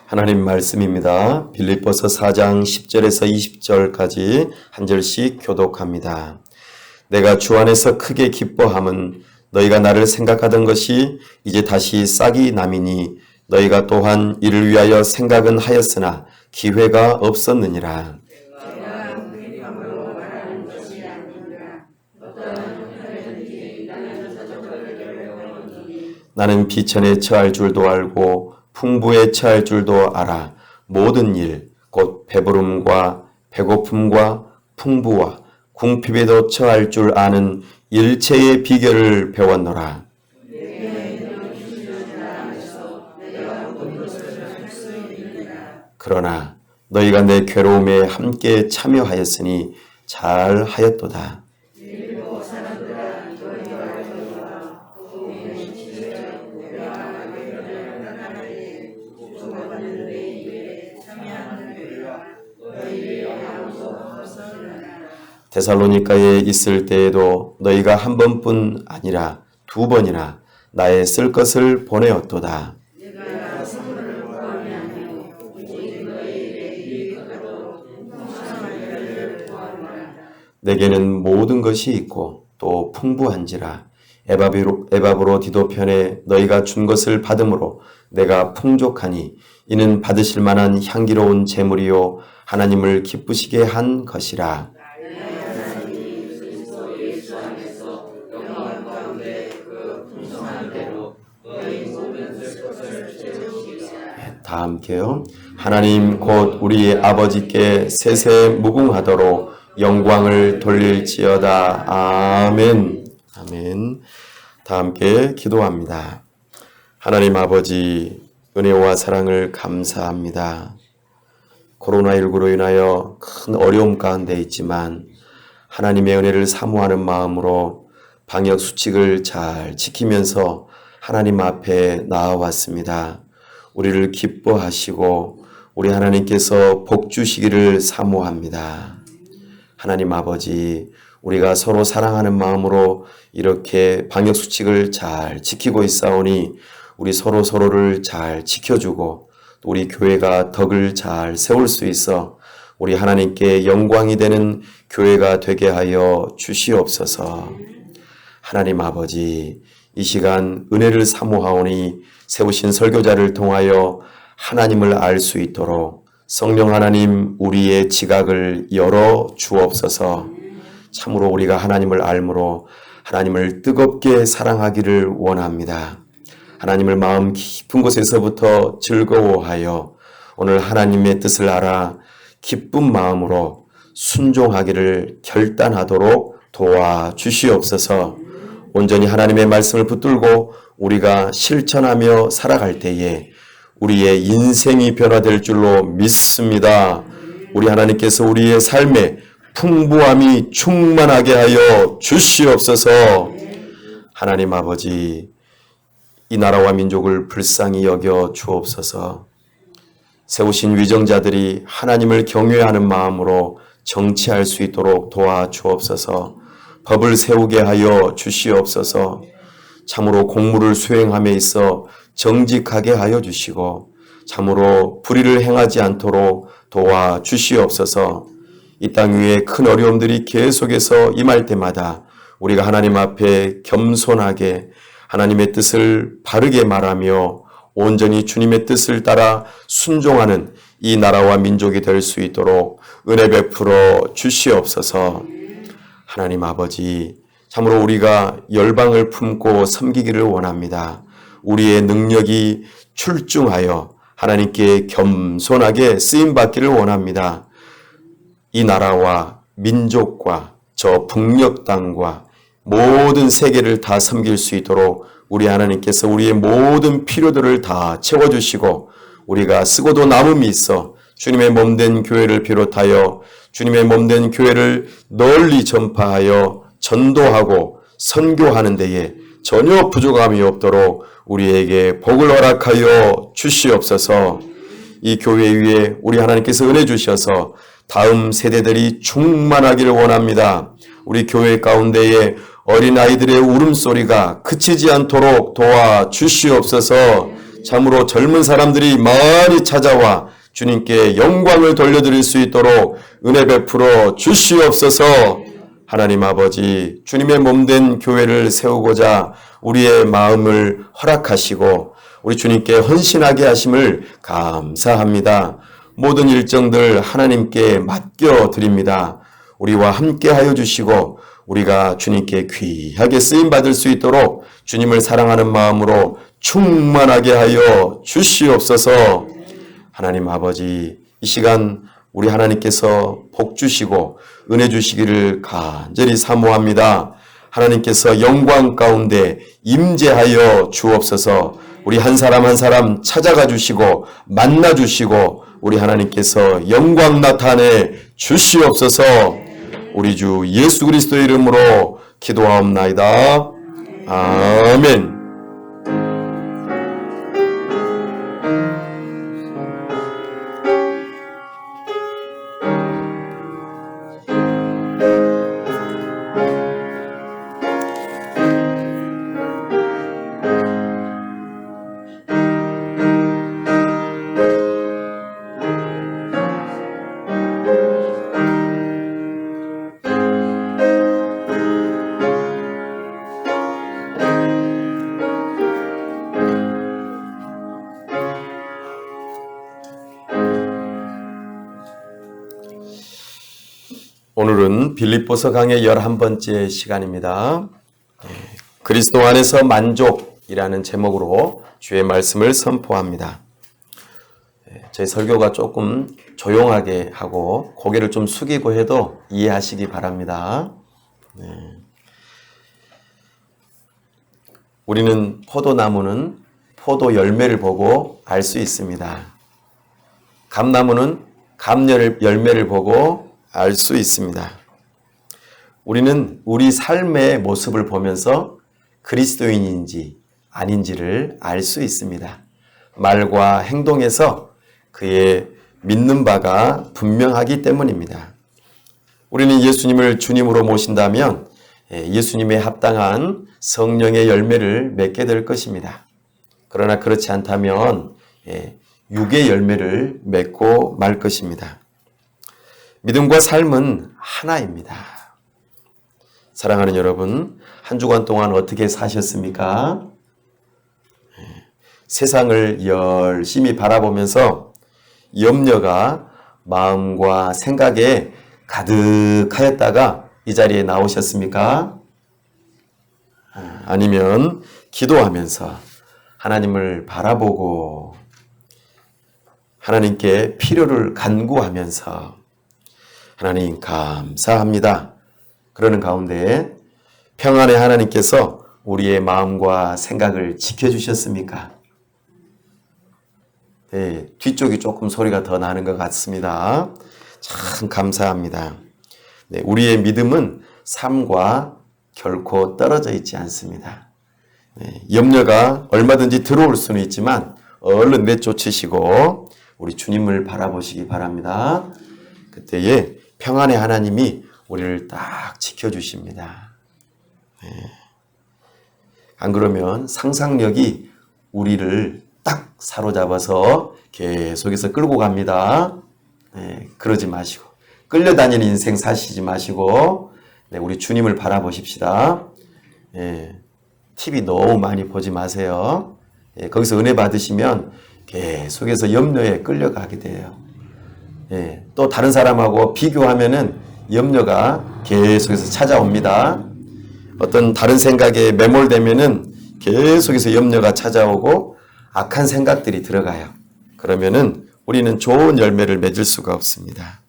하나님 말씀입니다. 빌립보서 4장 10절에서 20절까지 한 절씩 교독합니다. 내가 주 안에서 크게 기뻐함은 너희가 나를 생각하던 것이 이제 다시 싹이 남이니 너희가 또한 이를 위하여 생각은 하였으나 기회가 없었느니라. 나는 비천에 처할 줄도 알고 풍부에 처할 줄도 알아. 모든 일, 곧 배부름과 배고픔과 풍부와 궁핍에도 처할 줄 아는 일체의 비결을 배웠노라. 그러나 너희가 내 괴로움에 함께 참여하였으니 잘 하였도다. 데살로니가에 있을 때에도 너희가 한 번뿐 아니라 두 번이나 나의 쓸 것을 보내었도다. 내게는 모든 것이 있고 또 풍부한지라. 에바브로 디도 편에 너희가 준 것을 받음으로 내가 풍족하니 이는 받으실 만한 향기로운 제물이요 하나님을 기쁘시게 한 것이라. 다 함께요. 하나님 곧 우리 아버지께 세세 무궁하도록 영광을 돌릴지어다. 아멘. 아멘. 다 함께 기도합니다. 하나님 아버지, 은혜와 사랑을 감사합니다. 코로나19로 인하여 큰 어려움 가운데 있지만 하나님의 은혜를 사모하는 마음으로 방역 수칙을 잘 지키면서 하나님 앞에 나아왔습니다. 우리를 기뻐하시고 우리 하나님께서 복 주시기를 사모합니다. 하나님 아버지, 우리가 서로 사랑하는 마음으로 이렇게 방역수칙을 잘 지키고 있사오니 우리 서로를 잘 지켜주고 우리 교회가 덕을 잘 세울 수 있어 우리 하나님께 영광이 되는 교회가 되게 하여 주시옵소서. 하나님 아버지, 이 시간 은혜를 사모하오니 세우신 설교자를 통하여 하나님을 알 수 있도록 성령 하나님 우리의 지각을 열어 주옵소서. 참으로 우리가 하나님을 알므로 하나님을 뜨겁게 사랑하기를 원합니다. 하나님을 마음 깊은 곳에서부터 즐거워하여 오늘 하나님의 뜻을 알아 기쁜 마음으로 순종하기를 결단하도록 도와주시옵소서. 온전히 하나님의 말씀을 붙들고 우리가 실천하며 살아갈 때에 우리의 인생이 변화될 줄로 믿습니다. 우리 하나님께서 우리의 삶에 풍부함이 충만하게 하여 주시옵소서. 하나님 아버지, 이 나라와 민족을 불쌍히 여겨 주옵소서. 세우신 위정자들이 하나님을 경외하는 마음으로 정치할 수 있도록 도와주옵소서. 법을 세우게 하여 주시옵소서. 참으로 공무를 수행함에 있어 정직하게 하여 주시고 참으로 불의를 행하지 않도록 도와주시옵소서. 이 땅 위에 큰 어려움들이 계속해서 임할 때마다 우리가 하나님 앞에 겸손하게 하나님의 뜻을 바르게 말하며 온전히 주님의 뜻을 따라 순종하는 이 나라와 민족이 될 수 있도록 은혜 베풀어 주시옵소서. 하나님 아버지, 참으로 우리가 열방을 품고 섬기기를 원합니다. 우리의 능력이 출중하여 하나님께 겸손하게 쓰임받기를 원합니다. 이 나라와 민족과 저 북녘 땅과 모든 세계를 다 섬길 수 있도록 우리 하나님께서 우리의 모든 필요들을 다 채워주시고 우리가 쓰고도 남음이 있어 주님의 몸된 교회를 비롯하여 주님의 몸된 교회를 널리 전파하여 전도하고 선교하는 데에 전혀 부족함이 없도록 우리에게 복을 허락하여 주시옵소서. 이 교회 위에 우리 하나님께서 은혜 주셔서 다음 세대들이 충만하기를 원합니다. 우리 교회 가운데에 어린아이들의 울음소리가 그치지 않도록 도와주시옵소서. 참으로 젊은 사람들이 많이 찾아와 주님께 영광을 돌려드릴 수 있도록 은혜 베풀어 주시옵소서. 하나님 아버지, 주님의 몸된 교회를 세우고자 우리의 마음을 허락하시고 우리 주님께 헌신하게 하심을 감사합니다. 모든 일정들 하나님께 맡겨드립니다. 우리와 함께하여 주시고 우리가 주님께 귀하게 쓰임받을 수 있도록 주님을 사랑하는 마음으로 충만하게 하여 주시옵소서. 하나님 아버지, 이 시간 우리 하나님께서 복 주시고 은혜 주시기를 간절히 사모합니다. 하나님께서 영광 가운데 임재하여 주옵소서. 우리 한 사람 한 사람 찾아가 주시고 만나 주시고 우리 하나님께서 영광 나타내 주시옵소서. 우리 주 예수 그리스도의 이름으로 기도하옵나이다. 아멘. 오늘은 빌립보서 강의 11번째 시간입니다. 그리스도 안에서 만족이라는 제목으로 주의 말씀을 선포합니다. 제 설교가 조금 조용하게 하고 고개를 좀 숙이고 해도 이해하시기 바랍니다. 우리는 포도나무는 포도 열매를 보고 알 수 있습니다. 감나무는 감 열매를 보고 알 수 있습니다. 우리는 우리 삶의 모습을 보면서 그리스도인인지 아닌지를 알 수 있습니다. 말과 행동에서 그의 믿는 바가 분명하기 때문입니다. 우리는 예수님을 주님으로 모신다면 예수님에 합당한 성령의 열매를 맺게 될 것입니다. 그러나 그렇지 않다면 육의 열매를 맺고 말 것입니다. 믿음과 삶은 하나입니다. 사랑하는 여러분, 한 주간 동안 어떻게 사셨습니까? 세상을 열심히 바라보면서 염려가 마음과 생각에 가득하였다가 이 자리에 나오셨습니까? 아니면 기도하면서 하나님을 바라보고 하나님께 필요를 간구하면서 하나님 감사합니다. 그러는 가운데 평안의 하나님께서 우리의 마음과 생각을 지켜주셨습니까? 네, 뒤쪽이 조금 소리가 더 나는 것 같습니다. 참 감사합니다. 네, 우리의 믿음은 삶과 결코 떨어져 있지 않습니다. 네, 염려가 얼마든지 들어올 수는 있지만 얼른 내쫓으시고 우리 주님을 바라보시기 바랍니다. 그때에 평안의 하나님이 우리를 딱 지켜주십니다. 네. 안 그러면 상상력이 우리를 딱 사로잡아서 계속해서 끌고 갑니다. 네, 그러지 마시고 끌려다니는 인생 사시지 마시고 우리 주님을 바라보십시다. TV 너무 많이 보지 마세요. 거기서 은혜 받으시면 계속해서 염려에 끌려가게 돼요. 또 다른 사람하고 비교하면은 염려가 계속해서 찾아옵니다. 어떤 다른 생각에 매몰되면은 계속해서 염려가 찾아오고 악한 생각들이 들어가요. 그러면은 우리는 좋은 열매를 맺을 수가 없습니다.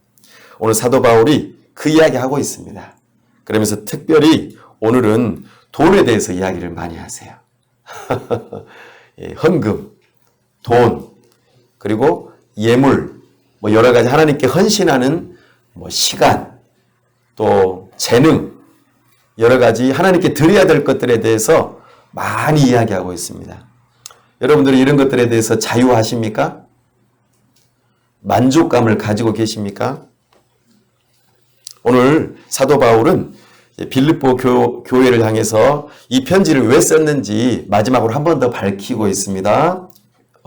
오늘 사도 바울이 그 이야기 하고 있습니다. 그러면서 특별히 오늘은 돈에 대해서 이야기를 많이 하세요. 헌금, 돈, 그리고 예물, 여러 가지 하나님께 헌신하는 시간, 또 재능, 여러 가지 하나님께 드려야 될 것들에 대해서 많이 이야기하고 있습니다. 여러분들은 이런 것들에 대해서 자유하십니까? 만족감을 가지고 계십니까? 오늘 사도 바울은 빌립보 교회를 향해서 이 편지를 왜 썼는지 마지막으로 한 번 더 밝히고 있습니다.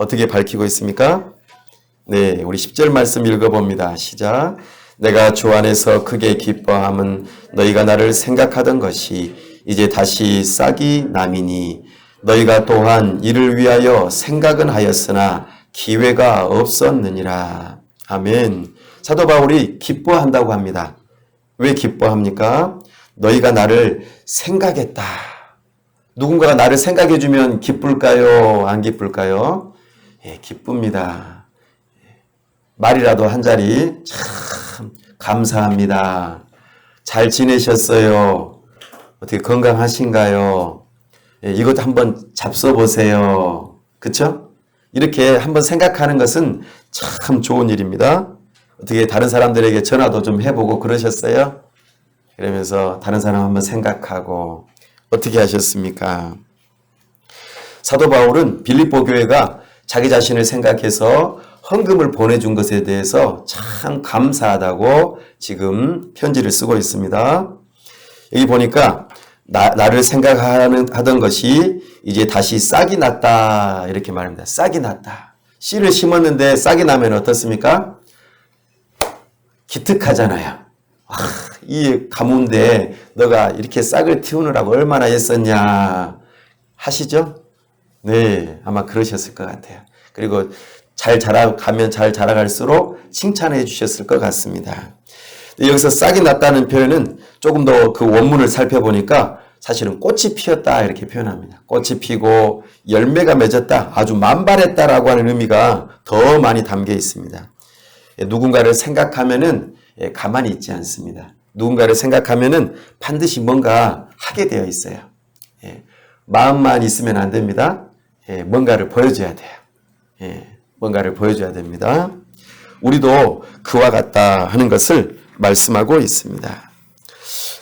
어떻게 밝히고 있습니까? 네, 우리 10절 말씀 읽어봅니다. 시작. 내가 주 안에서 크게 기뻐함은 너희가 나를 생각하던 것이 이제 다시 싹이 남이니 너희가 또한 이를 위하여 생각은 하였으나 기회가 없었느니라. 아멘. 사도 바울이 기뻐한다고 합니다. 왜 기뻐합니까? 너희가 나를 생각했다. 누군가가 나를 생각해주면 기쁠까요? 안 기쁠까요? 예, 기쁩니다. 말이라도 한 자리 참 감사합니다. 잘 지내셨어요? 어떻게 건강하신가요? 예, 이것도 한번 잡숴보세요. 그쵸? 이렇게 한번 생각하는 것은 참 좋은 일입니다. 어떻게 다른 사람들에게 전화도 좀 해보고 그러셨어요? 그러면서 다른 사람 한번 생각하고 어떻게 하셨습니까? 사도 바울은 빌립보 교회가 자기 자신을 생각해서 헌금을 보내준 것에 대해서 참 감사하다고 지금 편지를 쓰고 있습니다. 여기 보니까 나를 생각하던 것이 이제 다시 싹이 났다 이렇게 말합니다. 싹이 났다. 씨를 심었는데 싹이 나면 어떻습니까? 기특하잖아요. 이 가뭄인데 너가 이렇게 싹을 틔우느라고 얼마나 애썼냐 하시죠? 네, 아마 그러셨을 것 같아요. 그리고 잘 자라갈수록 칭찬해 주셨을 것 같습니다. 여기서 싹이 났다는 표현은 조금 더 그 원문을 살펴보니까 사실은 꽃이 피었다 이렇게 표현합니다. 꽃이 피고 열매가 맺었다, 아주 만발했다라고 하는 의미가 더 많이 담겨 있습니다. 누군가를 생각하면은 가만히 있지 않습니다. 누군가를 생각하면은 반드시 뭔가 하게 되어 있어요. 마음만 있으면 안 됩니다. 뭔가를 보여줘야 돼요. 뭔가를 보여줘야 됩니다. 우리도 그와 같다 하는 것을 말씀하고 있습니다.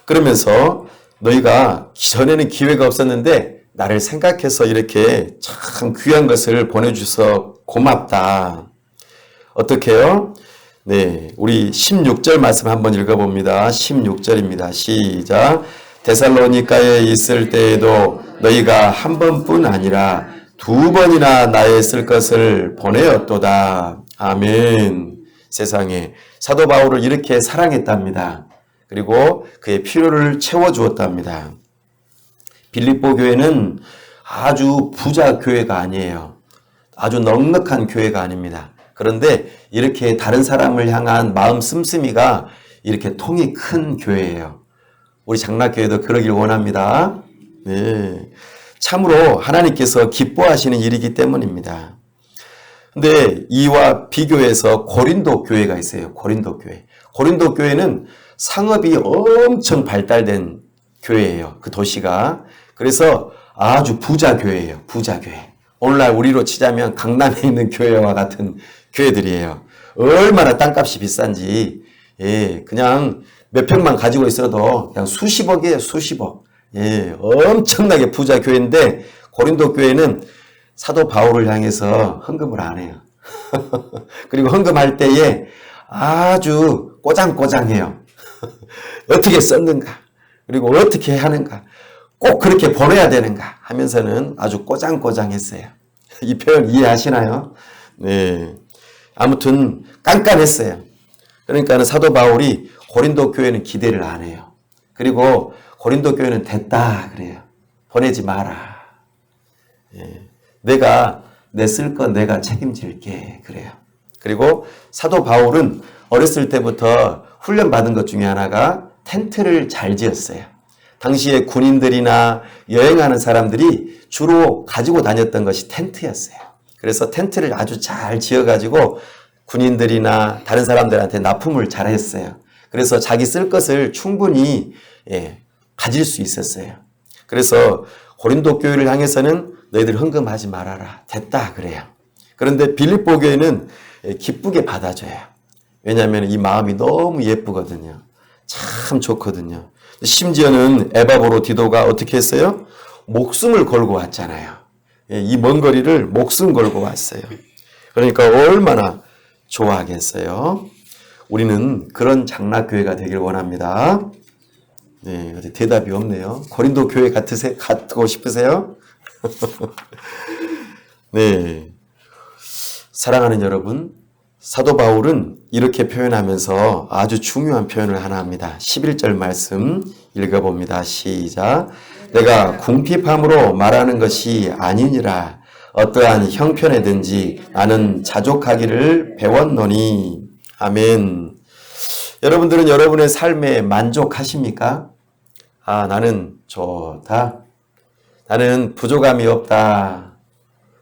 그러면서 너희가 전에는 기회가 없었는데 나를 생각해서 이렇게 참 귀한 것을 보내주셔서 고맙다. 어떻게요? 네, 우리 16절 말씀 한번 읽어봅니다. 16절입니다. 시작. 데살로니가에 있을 때에도 너희가 한 번뿐 아니라 두 번이나 나의 쓸 것을 보내었도다. 아멘. 세상에 사도 바울을 이렇게 사랑했답니다. 그리고 그의 필요를 채워주었답니다. 빌립보 교회는 아주 부자 교회가 아니에요. 아주 넉넉한 교회가 아닙니다. 그런데 이렇게 다른 사람을 향한 마음 씀씀이가 이렇게 통이 큰 교회예요. 우리 장락교회도 그러길 원합니다. 네. 참으로 하나님께서 기뻐하시는 일이기 때문입니다. 근데 이와 비교해서 고린도 교회가 있어요. 고린도 교회. 고린도 교회는 상업이 엄청 발달된 교회예요. 그 도시가. 그래서 아주 부자 교회예요. 부자 교회. 오늘날 우리로 치자면 강남에 있는 교회와 같은 교회들이에요. 얼마나 땅값이 비싼지. 예, 그냥 몇 평만 가지고 있어도 그냥 수십억이에요. 수십억. 예, 엄청나게 부자 교회인데 고린도 교회는 사도 바울을 향해서 헌금을 안 해요. 그리고 헌금할 때에 아주 꼬장꼬장해요. 어떻게 썼는가, 그리고 어떻게 하는가, 꼭 그렇게 보내야 되는가 하면서는 아주 꼬장꼬장했어요. 이 표현 이해하시나요? 네. 아무튼 깐깐했어요. 그러니까 사도 바울이 고린도 교회는 기대를 안 해요. 그리고 고린도 교회는 됐다 그래요. 보내지 마라. 예. 내가 내 쓸 건 내가 책임질게 그래요. 그리고 사도 바울은 어렸을 때부터 훈련받은 것 중에 하나가 텐트를 잘 지었어요. 당시에 군인들이나 여행하는 사람들이 주로 가지고 다녔던 것이 텐트였어요. 그래서 텐트를 아주 잘 지어가지고 군인들이나 다른 사람들한테 납품을 잘 했어요. 그래서 자기 쓸 것을 충분히 가질 수 있었어요. 그래서 고린도 교회를 향해서는 너희들 헌금하지 말아라. 됐다 그래요. 그런데 빌립보 교회는 기쁘게 받아줘요. 왜냐하면 이 마음이 너무 예쁘거든요. 참 좋거든요. 심지어는 에바브로 디도가 어떻게 했어요? 목숨을 걸고 왔잖아요. 이 먼 거리를 목숨 걸고 왔어요. 그러니까 얼마나 좋아하겠어요. 우리는 그런 장락교회가 되길 원합니다. 네, 어디 대답이 없네요. 고린도 교회 갖고 싶으세요? 네. 사랑하는 여러분, 사도 바울은 이렇게 표현하면서 아주 중요한 표현을 하나 합니다. 11절 말씀 읽어봅니다. 시작. 내가 궁핍함으로 말하는 것이 아니니라. 어떠한 형편에든지 나는 자족하기를 배웠노니. 아멘. 여러분들은 여러분의 삶에 만족하십니까? 아, 나는 좋다. 나는 부족함이 없다.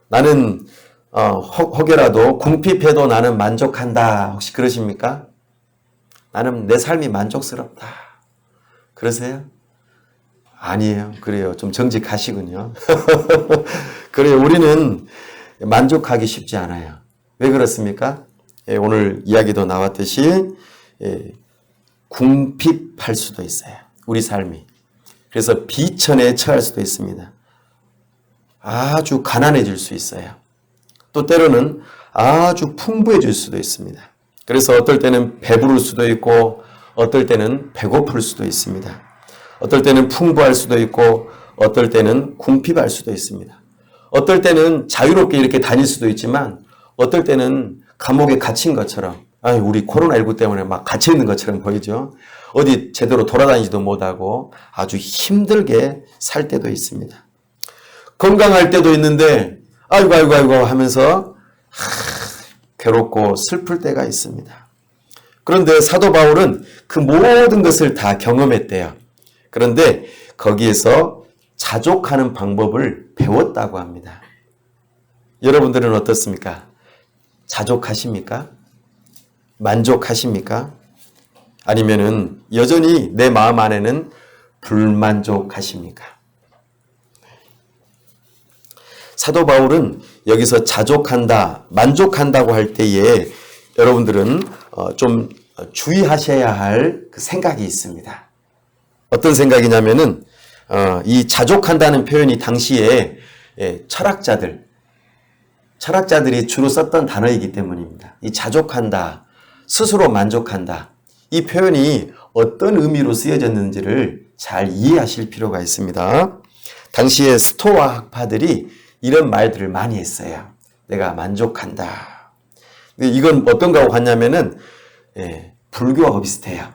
나는 혹여라도 궁핍해도 나는 만족한다. 혹시 그러십니까? 나는 내 삶이 만족스럽다. 그러세요? 아니에요. 그래요. 좀 정직하시군요. 그래요. 우리는 만족하기 쉽지 않아요. 왜 그렇습니까? 오늘 이야기도 나왔듯이 궁핍할 수도 있어요. 우리 삶이. 그래서 비천에 처할 수도 있습니다. 아주 가난해질 수 있어요. 또 때로는 아주 풍부해질 수도 있습니다. 그래서 어떨 때는 배부를 수도 있고 어떨 때는 배고플 수도 있습니다. 어떨 때는 풍부할 수도 있고 어떨 때는 궁핍할 수도 있습니다. 어떨 때는 자유롭게 이렇게 다닐 수도 있지만 어떨 때는 감옥에 갇힌 것처럼 우리 코로나19 때문에 막 갇혀 있는 것처럼 보이죠. 어디 제대로 돌아다니지도 못하고 아주 힘들게 살 때도 있습니다. 건강할 때도 있는데 아이고 하면서 괴롭고 슬플 때가 있습니다. 그런데 사도 바울은 그 모든 것을 다 경험했대요. 그런데 거기에서 자족하는 방법을 배웠다고 합니다. 여러분들은 어떻습니까? 자족하십니까? 만족하십니까? 아니면은 여전히 내 마음 안에는 불만족하십니까? 사도 바울은 여기서 자족한다, 만족한다고 할 때에 여러분들은 좀 주의하셔야 할 그 생각이 있습니다. 어떤 생각이냐면은 이 자족한다는 표현이 당시에 철학자들이 주로 썼던 단어이기 때문입니다. 이 자족한다, 스스로 만족한다. 이 표현이 어떤 의미로 쓰여졌는지를 잘 이해하실 필요가 있습니다. 당시에 스토아 학파들이 이런 말들을 많이 했어요. 내가 만족한다. 이건 어떤 거하고 같냐면은 불교하고 비슷해요.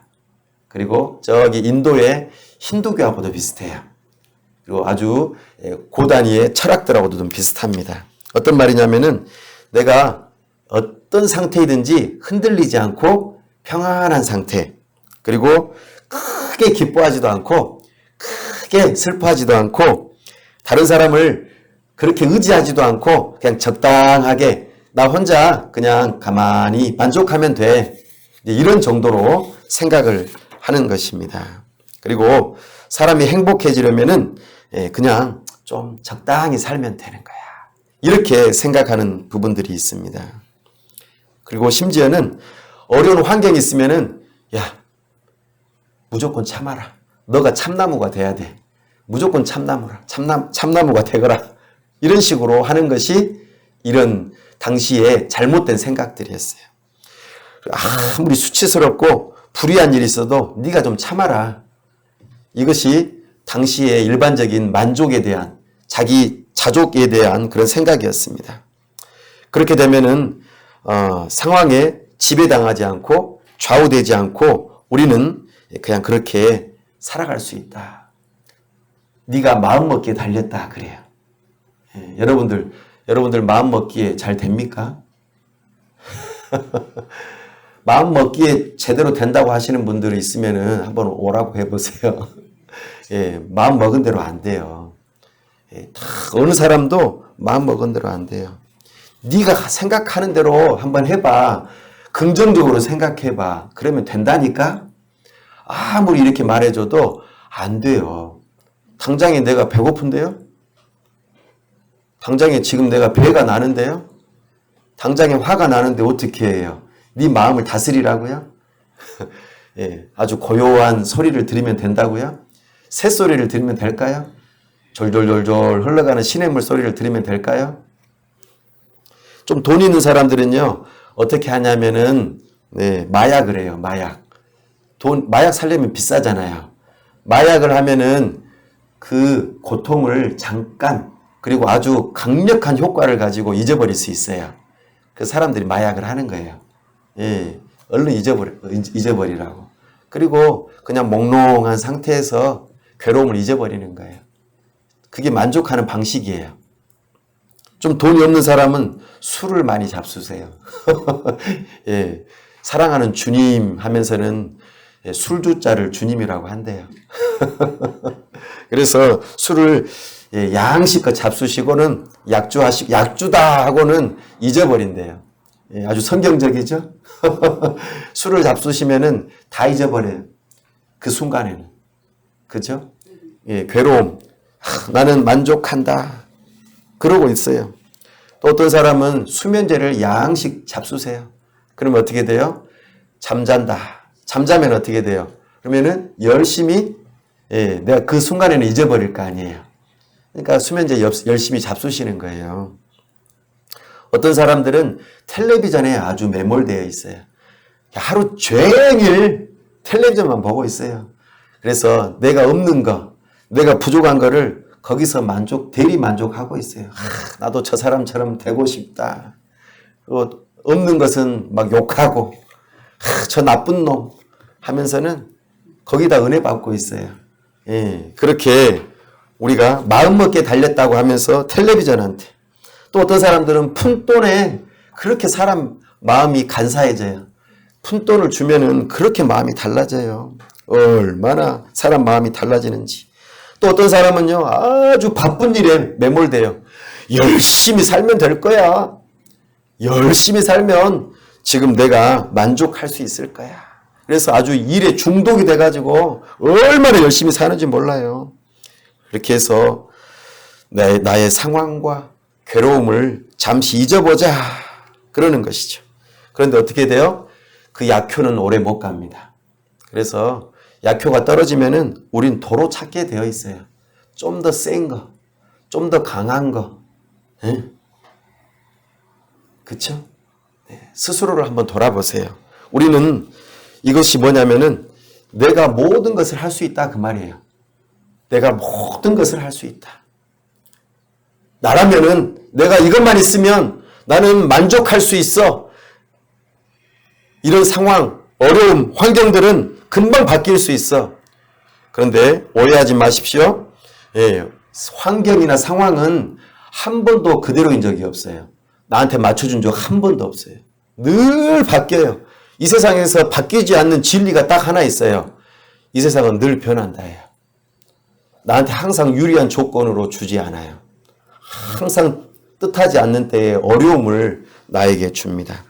그리고 저기 인도의 힌두교하고도 비슷해요. 그리고 아주 고단위의 철학들하고도 좀 비슷합니다. 어떤 말이냐면은 내가 어떤 상태이든지 흔들리지 않고 평안한 상태, 그리고 크게 기뻐하지도 않고 크게 슬퍼하지도 않고 다른 사람을 그렇게 의지하지도 않고 그냥 적당하게 나 혼자 그냥 가만히 만족하면 돼. 이런 정도로 생각을 하는 것입니다. 그리고 사람이 행복해지려면은 그냥 좀 적당히 살면 되는 거야. 이렇게 생각하는 부분들이 있습니다. 그리고 심지어는 어려운 환경이 있으면은 야, 무조건 참아라. 너가 참나무가 돼야 돼. 무조건 참나무가 되거라. 이런 식으로 하는 것이 이런 당시에 잘못된 생각들이었어요. 아무리 수치스럽고 불의한 일이 있어도 네가 좀 참아라. 이것이 당시의 일반적인 만족에 대한 자기 자족에 대한 그런 생각이었습니다. 그렇게 되면은 상황에 지배당하지 않고 좌우되지 않고 우리는 그냥 그렇게 살아갈 수 있다. 네가 마음먹기에 달렸다 그래요. 여러분들 마음먹기에 잘 됩니까? 마음먹기에 제대로 된다고 하시는 분들이 있으면은 한번 오라고 해보세요. 마음 먹은 대로 안 돼요. 다 어느 사람도 마음 먹은 대로 안 돼요. 네가 생각하는 대로 한번 해봐. 긍정적으로 생각해봐. 그러면 된다니까? 아무리 이렇게 말해줘도 안 돼요. 당장에 내가 배고픈데요? 당장에 지금 내가 배가 나는데요? 당장에 화가 나는데 어떻게 해요? 네 마음을 다스리라고요? 아주 고요한 소리를 들으면 된다고요? 새소리를 들으면 될까요? 졸졸졸졸 흘러가는 시냇물 소리를 들으면 될까요? 좀 돈 있는 사람들은요, 어떻게 하냐면은, 마약을 해요, 마약. 마약 살려면 비싸잖아요. 마약을 하면은 그 고통을 잠깐, 그리고 아주 강력한 효과를 가지고 잊어버릴 수 있어요. 그 사람들이 마약을 하는 거예요. 예, 얼른 잊어버리라고. 그리고 그냥 몽롱한 상태에서 괴로움을 잊어버리는 거예요. 그게 만족하는 방식이에요. 좀 돈이 없는 사람은 술을 많이 잡수세요. 예, 사랑하는 주님 하면서는 술주자를 주님이라고 한대요. 그래서 술을 양식껏 잡수시고는 약주다 하고는 잊어버린대요. 아주 성경적이죠? 술을 잡수시면은 다 잊어버려요. 그 순간에는. 그죠? 괴로움. 나는 만족한다. 그러고 있어요. 또 어떤 사람은 수면제를 양식 잡수세요. 그러면 어떻게 돼요? 잠잔다. 잠자면 어떻게 돼요? 그러면은 열심히 내가 그 순간에는 잊어버릴 거 아니에요. 그러니까 수면제 열심히 잡수시는 거예요. 어떤 사람들은 텔레비전에 아주 매몰되어 있어요. 하루 종일 텔레비전만 보고 있어요. 그래서 내가 없는 거, 내가 부족한 거를 거기서 대리 만족하고 있어요. 나도 저 사람처럼 되고 싶다. 없는 것은 막 욕하고, 저 나쁜 놈 하면서는 거기다 은혜 받고 있어요. 그렇게 우리가 마음먹기에 달렸다고 하면서 텔레비전한테, 또 어떤 사람들은 푼돈에 그렇게 사람 마음이 간사해져요. 푼돈을 주면은 그렇게 마음이 달라져요. 얼마나 사람 마음이 달라지는지. 또 어떤 사람은요, 아주 바쁜 일에 매몰돼요. 열심히 살면 될 거야. 열심히 살면 지금 내가 만족할 수 있을 거야. 그래서 아주 일에 중독이 돼가지고 얼마나 열심히 사는지 몰라요. 그렇게 해서 나의 상황과 괴로움을 잠시 잊어보자. 그러는 것이죠. 그런데 어떻게 돼요? 그 약효는 오래 못 갑니다. 그래서 약효가 떨어지면은 우린 도로 찾게 되어 있어요. 좀 더 센 거, 좀 더 강한 거. 그쵸? 스스로를 한번 돌아보세요. 우리는 이것이 뭐냐면은 내가 모든 것을 할 수 있다 그 말이에요. 내가 모든 것을 할 수 있다. 나라면은 내가 이것만 있으면 나는 만족할 수 있어. 이런 상황, 어려움, 환경들은 금방 바뀔 수 있어. 그런데 오해하지 마십시오. 환경이나 상황은 한 번도 그대로인 적이 없어요. 나한테 맞춰준 적 한 번도 없어요. 늘 바뀌어요. 이 세상에서 바뀌지 않는 진리가 딱 하나 있어요. 이 세상은 늘 변한다예요. 나한테 항상 유리한 조건으로 주지 않아요. 항상 뜻하지 않는 때에 어려움을 나에게 줍니다.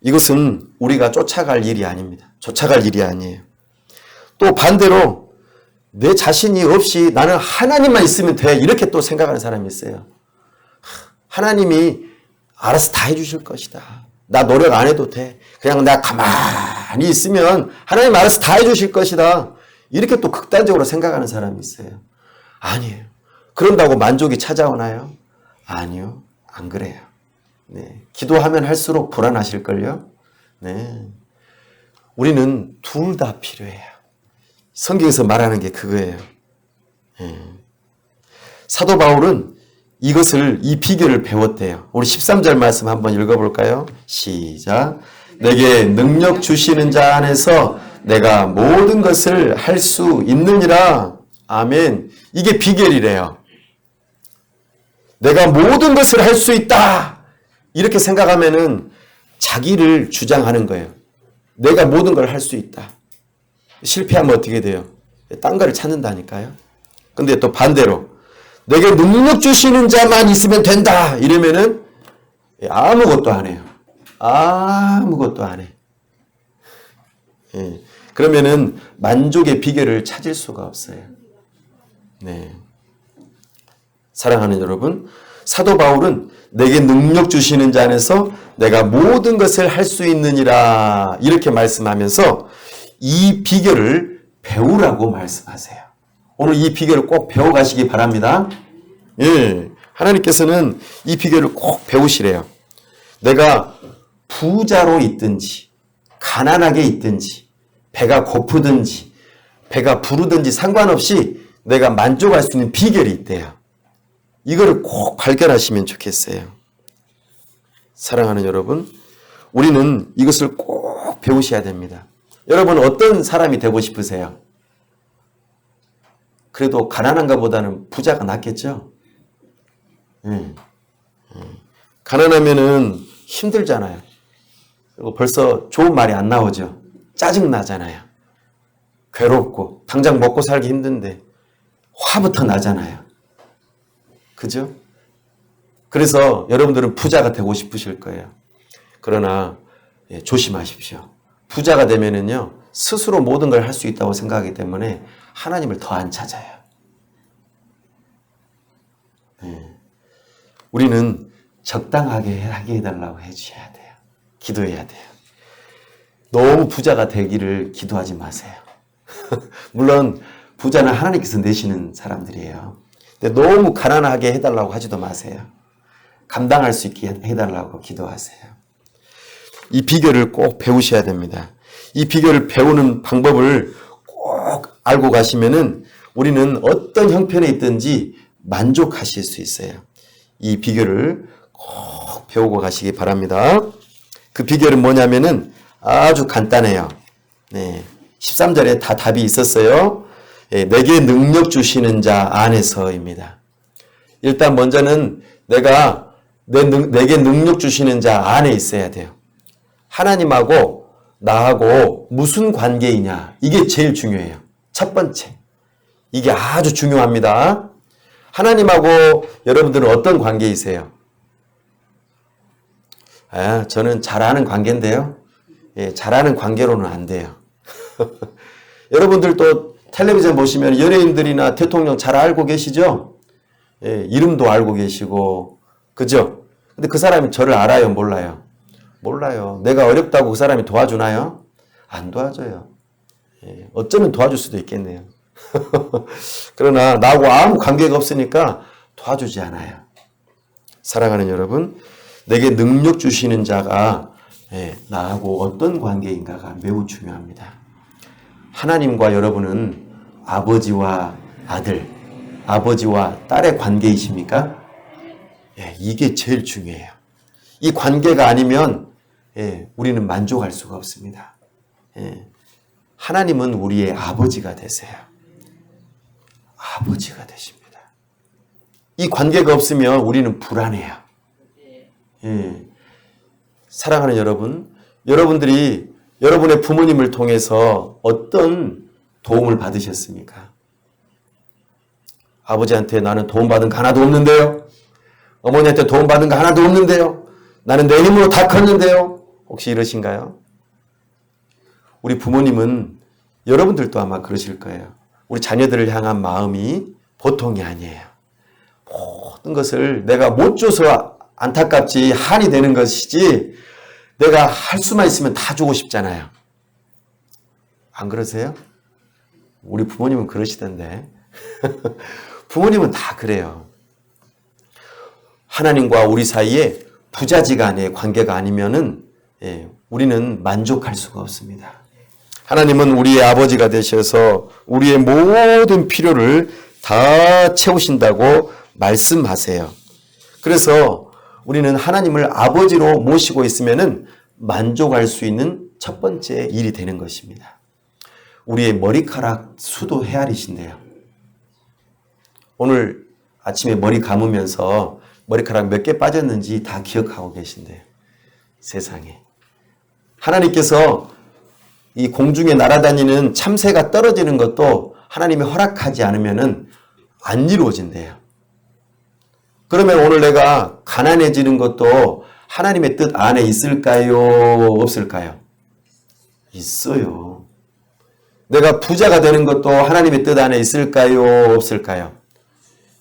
이것은 우리가 쫓아갈 일이 아닙니다. 쫓아갈 일이 아니에요. 또 반대로 내 자신이 없이 나는 하나님만 있으면 돼. 이렇게 또 생각하는 사람이 있어요. 하나님이 알아서 다 해주실 것이다. 나 노력 안 해도 돼. 그냥 내가 가만히 있으면 하나님 알아서 다 해주실 것이다. 이렇게 또 극단적으로 생각하는 사람이 있어요. 아니에요. 그런다고 만족이 찾아오나요? 아니요. 안 그래요. 기도하면 할수록 불안하실걸요? 우리는 둘 다 필요해요. 성경에서 말하는 게 그거예요. 사도 바울은 이 비결을 배웠대요. 우리 13절 말씀 한번 읽어볼까요? 시작. 내게 능력 주시는 자 안에서 내가 모든 것을 할 수 있느니라. 아멘. 이게 비결이래요. 내가 모든 것을 할 수 있다. 이렇게 생각하면은 자기를 주장하는 거예요. 내가 모든 걸 할 수 있다. 실패하면 어떻게 돼요? 딴 거를 찾는다니까요. 근데 또 반대로 내게 능력 주시는 자만 있으면 된다. 이러면은 아무것도 안 해요. 아무것도 안 해. 그러면은 만족의 비결을 찾을 수가 없어요. 사랑하는 여러분, 사도 바울은 내게 능력 주시는 자 안에서 내가 모든 것을 할 수 있느니라 이렇게 말씀하면서 이 비결을 배우라고 말씀하세요. 오늘 이 비결을 꼭 배워가시기 바랍니다. 하나님께서는 이 비결을 꼭 배우시래요. 내가 부자로 있든지 가난하게 있든지 배가 고프든지 배가 부르든지 상관없이 내가 만족할 수 있는 비결이 있대요. 이거를 꼭 발견하시면 좋겠어요. 사랑하는 여러분, 우리는 이것을 꼭 배우셔야 됩니다. 여러분 어떤 사람이 되고 싶으세요? 그래도 가난한 것보다는 부자가 낫겠죠? 가난하면은 힘들잖아요. 그리고 벌써 좋은 말이 안 나오죠. 짜증나잖아요. 괴롭고 당장 먹고 살기 힘든데 화부터 나잖아요. 그죠? 그래서 여러분들은 부자가 되고 싶으실 거예요. 그러나 조심하십시오. 부자가 되면은요 스스로 모든 걸 할 수 있다고 생각하기 때문에 하나님을 더 안 찾아요. 우리는 적당하게 하게 해달라고 해주셔야 돼요. 기도해야 돼요. 너무 부자가 되기를 기도하지 마세요. 물론 부자는 하나님께서 내시는 사람들이에요. 근데 너무 가난하게 해달라고 하지도 마세요. 감당할 수 있게 해달라고 기도하세요. 이 비결을 꼭 배우셔야 됩니다. 이 비결을 배우는 방법을 꼭 알고 가시면은 우리는 어떤 형편에 있든지 만족하실 수 있어요. 이 비결을 꼭 배우고 가시기 바랍니다. 그 비결은 뭐냐면은 아주 간단해요. 13절에 다 답이 있었어요. 내게 능력 주시는 자 안에서입니다. 일단 먼저는 내게 능력 주시는 자 안에 있어야 돼요. 하나님하고 나하고 무슨 관계이냐, 이게 제일 중요해요. 첫 번째, 이게 아주 중요합니다. 하나님하고 여러분들은 어떤 관계이세요? 저는 잘 아는 관계인데요. 잘 아는 관계로는 안 돼요. 여러분들도 텔레비전 보시면 연예인들이나 대통령 잘 알고 계시죠? 이름도 알고 계시고, 그죠? 근데 그 사람이 저를 알아요, 몰라요? 몰라요. 내가 어렵다고 그 사람이 도와주나요? 안 도와줘요. 어쩌면 도와줄 수도 있겠네요. 그러나 나하고 아무 관계가 없으니까 도와주지 않아요. 사랑하는 여러분, 내게 능력 주시는 자가 나하고 어떤 관계인가가 매우 중요합니다. 하나님과 여러분은 아버지와 아들, 아버지와 딸의 관계이십니까? 이게 제일 중요해요. 이 관계가 아니면 우리는 만족할 수가 없습니다. 하나님은 우리의 아버지가 되세요. 아버지가 되십니다. 이 관계가 없으면 우리는 불안해요. 사랑하는 여러분, 여러분들이 여러분의 부모님을 통해서 어떤 도움을 받으셨습니까? 아버지한테 나는 도움받은 거 하나도 없는데요. 어머니한테 도움받은 거 하나도 없는데요. 나는 내 힘으로 다 컸는데요. 혹시 이러신가요? 우리 부모님은 여러분들도 아마 그러실 거예요. 우리 자녀들을 향한 마음이 보통이 아니에요. 모든 것을 내가 못 줘서 안타깝지 한이 되는 것이지 내가 할 수만 있으면 다 주고 싶잖아요. 안 그러세요? 우리 부모님은 그러시던데. 부모님은 다 그래요. 하나님과 우리 사이에 부자지간의 관계가 아니면은 우리는 만족할 수가 없습니다. 하나님은 우리의 아버지가 되셔서 우리의 모든 필요를 다 채우신다고 말씀하세요. 그래서 우리는 하나님을 아버지로 모시고 있으면은 만족할 수 있는 첫 번째 일이 되는 것입니다. 우리의 머리카락 수도 헤아리신대요. 오늘 아침에 머리 감으면서 머리카락 몇 개 빠졌는지 다 기억하고 계신대요. 세상에. 하나님께서 이 공중에 날아다니는 참새가 떨어지는 것도 하나님이 허락하지 않으면은 안 이루어진대요. 그러면 오늘 내가 가난해지는 것도 하나님의 뜻 안에 있을까요? 없을까요? 있어요. 내가 부자가 되는 것도 하나님의 뜻 안에 있을까요? 없을까요?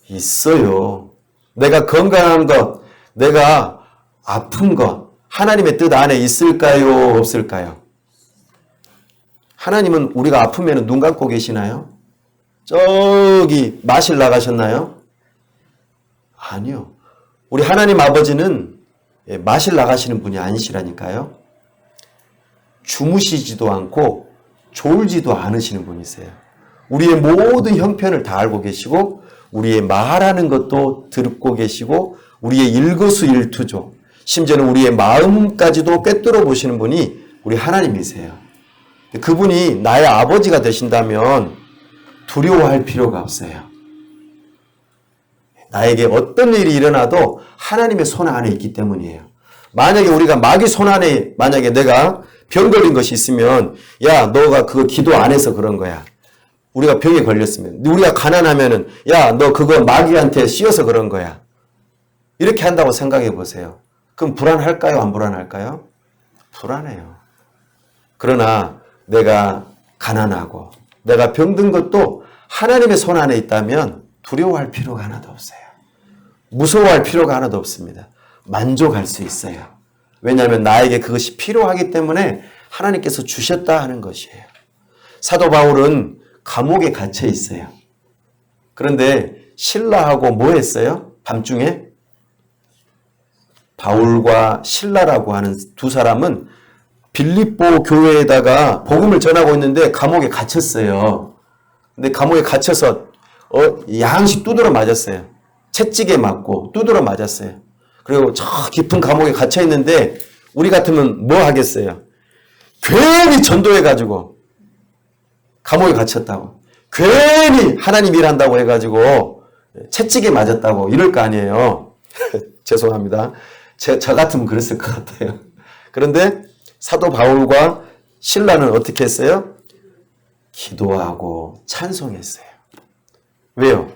있어요. 내가 건강한 것, 내가 아픈 것, 하나님의 뜻 안에 있을까요? 없을까요? 하나님은 우리가 아프면 눈 감고 계시나요? 저기 마실 나가셨나요? 아니요. 우리 하나님 아버지는 마실 나가시는 분이 아니시라니까요. 주무시지도 않고 졸지도 않으시는 분이세요. 우리의 모든 형편을 다 알고 계시고 우리의 말하는 것도 듣고 계시고 우리의 일거수일투족, 심지어는 우리의 마음까지도 꿰뚫어 보시는 분이 우리 하나님이세요. 그분이 나의 아버지가 되신다면 두려워할 필요가 없어요. 나에게 어떤 일이 일어나도 하나님의 손 안에 있기 때문이에요. 만약에 우리가 마귀 손 안에 만약에 내가 병 걸린 것이 있으면 야 너가 그거 기도 안 해서 그런 거야. 우리가 병에 걸렸으면 우리가 가난하면은 야 너 그거 마귀한테 씌어서 그런 거야. 이렇게 한다고 생각해 보세요. 그럼 불안할까요? 안 불안할까요? 불안해요. 그러나 내가 가난하고 내가 병든 것도 하나님의 손 안에 있다면 두려워할 필요가 하나도 없어요. 무서워할 필요가 하나도 없습니다. 만족할 수 있어요. 왜냐하면 나에게 그것이 필요하기 때문에 하나님께서 주셨다 하는 것이에요. 사도 바울은 감옥에 갇혀 있어요. 그런데 실라하고 뭐 했어요? 밤중에? 바울과 실라라고 하는 두 사람은 빌립보 교회에다가 복음을 전하고 있는데 감옥에 갇혔어요. 근데 감옥에 갇혀서 양식 두드러 맞았어요. 채찍에 맞고 두드러 맞았어요. 그리고 저 깊은 감옥에 갇혀 있는데 우리 같으면 뭐 하겠어요? 괜히 전도해가지고 감옥에 갇혔다고 괜히 하나님 일한다고 해가지고 채찍에 맞았다고 이럴 거 아니에요. 죄송합니다. 저 같으면 그랬을 것 같아요. 그런데 사도 바울과 실라는 어떻게 했어요? 기도하고 찬송했어요. 왜요?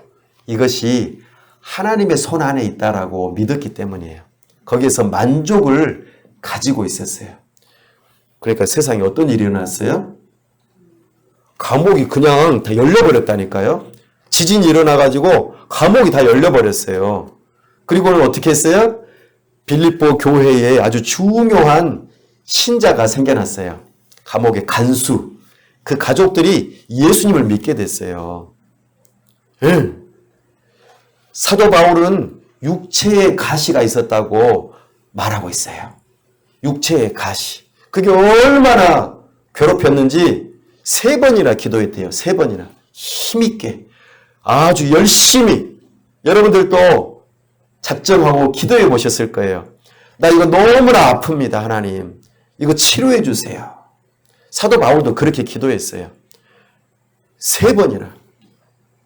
이것이 하나님의 손 안에 있다라고 믿었기 때문이에요. 거기에서 만족을 가지고 있었어요. 그러니까 세상에 어떤 일이 일어났어요? 감옥이 그냥 다 열려버렸다니까요. 지진이 일어나가지고 감옥이 다 열려버렸어요. 그리고는 어떻게 했어요? 빌립보 교회에 아주 중요한 신자가 생겨났어요. 감옥의 간수. 그 가족들이 예수님을 믿게 됐어요. 사도 바울은 육체의 가시가 있었다고 말하고 있어요. 육체의 가시. 그게 얼마나 괴롭혔는지 3번이나 기도했대요. 3번이나. 힘있게. 아주 열심히. 여러분들도 작정하고 기도해 보셨을 거예요. 나 이거 너무나 아픕니다. 하나님. 이거 치료해 주세요. 사도 바울도 그렇게 기도했어요. 3번이나.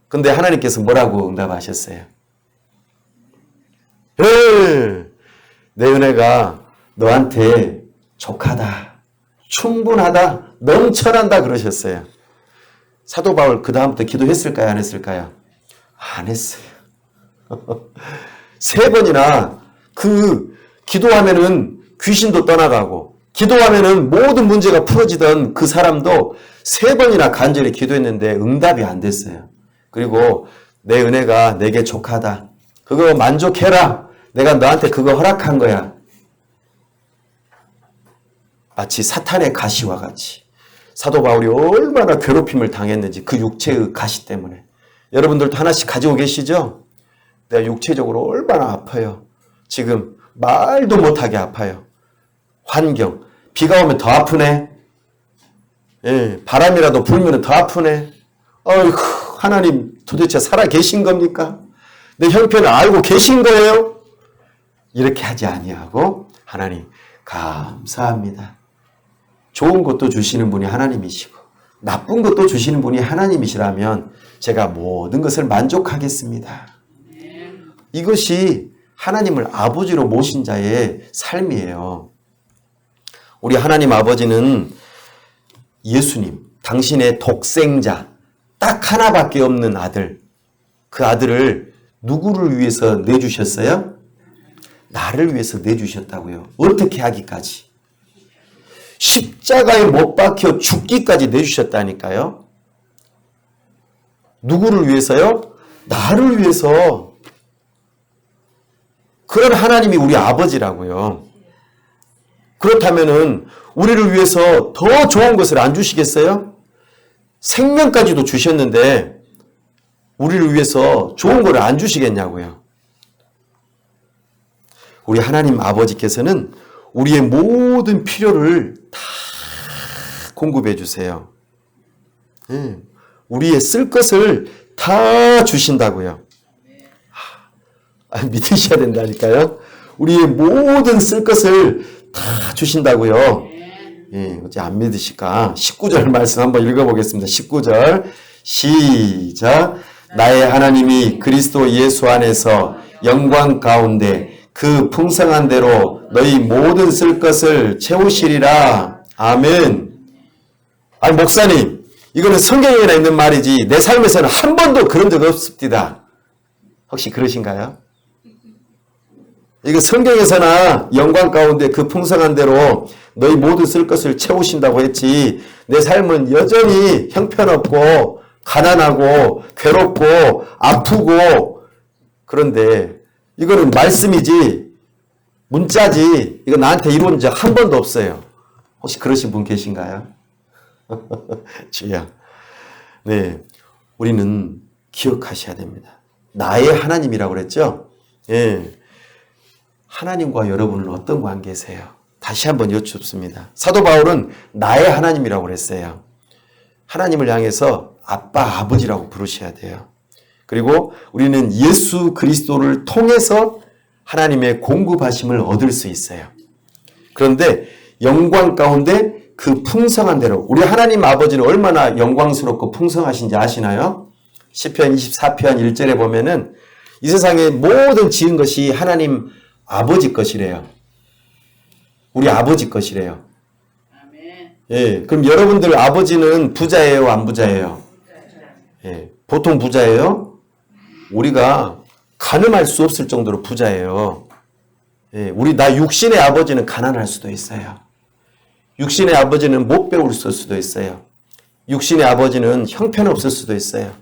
근데 하나님께서 뭐라고 응답하셨어요? 내 은혜가 너한테 족하다, 충분하다, 넘쳐난다 그러셨어요. 사도 바울 그 다음부터 기도했을까요? 안 했을까요? 안 했어요. 3번이나 그 기도하면은 귀신도 떠나가고 기도하면은 모든 문제가 풀어지던 그 사람도 3번이나 간절히 기도했는데 응답이 안 됐어요. 그리고 내 은혜가 내게 족하다. 그거 만족해라. 내가 너한테 그거 허락한 거야. 마치 사탄의 가시와 같이 사도 바울이 얼마나 괴롭힘을 당했는지 그 육체의 가시 때문에. 여러분들도 하나씩 가지고 계시죠? 내가 육체적으로 얼마나 아파요. 지금 말도 못하게 아파요. 환경. 비가 오면 더 아프네. 예, 바람이라도 불면 더 아프네. 어이구, 하나님 도대체 살아 계신 겁니까? 내 형편을 알고 계신 거예요? 이렇게 하지 아니하고 하나님 감사합니다. 좋은 것도 주시는 분이 하나님이시고 나쁜 것도 주시는 분이 하나님이시라면 제가 모든 것을 만족하겠습니다. 이것이 하나님을 아버지로 모신 자의 삶이에요. 우리 하나님 아버지는 예수님, 당신의 독생자, 딱 하나밖에 없는 아들, 그 아들을 누구를 위해서 내주셨어요? 나를 위해서 내주셨다고요. 어떻게 하기까지? 십자가에 못 박혀 죽기까지 내주셨다니까요. 누구를 위해서요? 나를 위해서. 그런 하나님이 우리 아버지라고요. 그렇다면은 우리를 위해서 더 좋은 것을 안 주시겠어요? 생명까지도 주셨는데 우리를 위해서 좋은 걸 안 주시겠냐고요. 우리 하나님 아버지께서는 우리의 모든 필요를 다 공급해 주세요. 우리의 쓸 것을 다 주신다고요. 믿으셔야 된다니까요. 우리의 모든 쓸 것을 다 주신다고요. 예, 어째 안 믿으실까? 19절 말씀 한번 읽어보겠습니다. 19절 시작. 나의 하나님이 그리스도 예수 안에서 영광 가운데 그 풍성한 대로 너희 모든 쓸 것을 채우시리라. 아멘. 아니 목사님, 이거는 성경에나 있는 말이지 내 삶에서는 한 번도 그런 적 없습니다. 혹시 그러신가요? 이거 성경에서나 영광 가운데 그 풍성한 대로 너희 모두 쓸 것을 채우신다고 했지, 내 삶은 여전히 형편없고 가난하고 괴롭고 아프고, 그런데 이거는 말씀이지 문자지 이거 나한테 이루어진 적 한 번도 없어요. 혹시 그러신 분 계신가요? 주야, 네, 우리는 기억하셔야 됩니다. 나의 하나님이라고 그랬죠? 예. 하나님과 여러분은 어떤 관계세요? 다시 한번 여쭙습니다. 사도 바울은 나의 하나님이라고 그랬어요. 하나님을 향해서 아빠, 아버지라고 부르셔야 돼요. 그리고 우리는 예수 그리스도를 통해서 하나님의 공급하심을 얻을 수 있어요. 그런데 영광 가운데 그 풍성한 대로, 우리 하나님 아버지는 얼마나 영광스럽고 풍성하신지 아시나요? 시편 24편 1절에 보면은 이 세상의 모든 지은 것이 하나님 아버지 것이래요. 우리 아버지 것이래요. 예, 그럼 여러분들 아버지는 부자예요, 안 부자예요? 예, 보통 부자예요? 우리가 가늠할 수 없을 정도로 부자예요. 예, 나 육신의 아버지는 가난할 수도 있어요. 육신의 아버지는 못 배울 수도 있어요. 육신의 아버지는 형편없을 수도 있어요.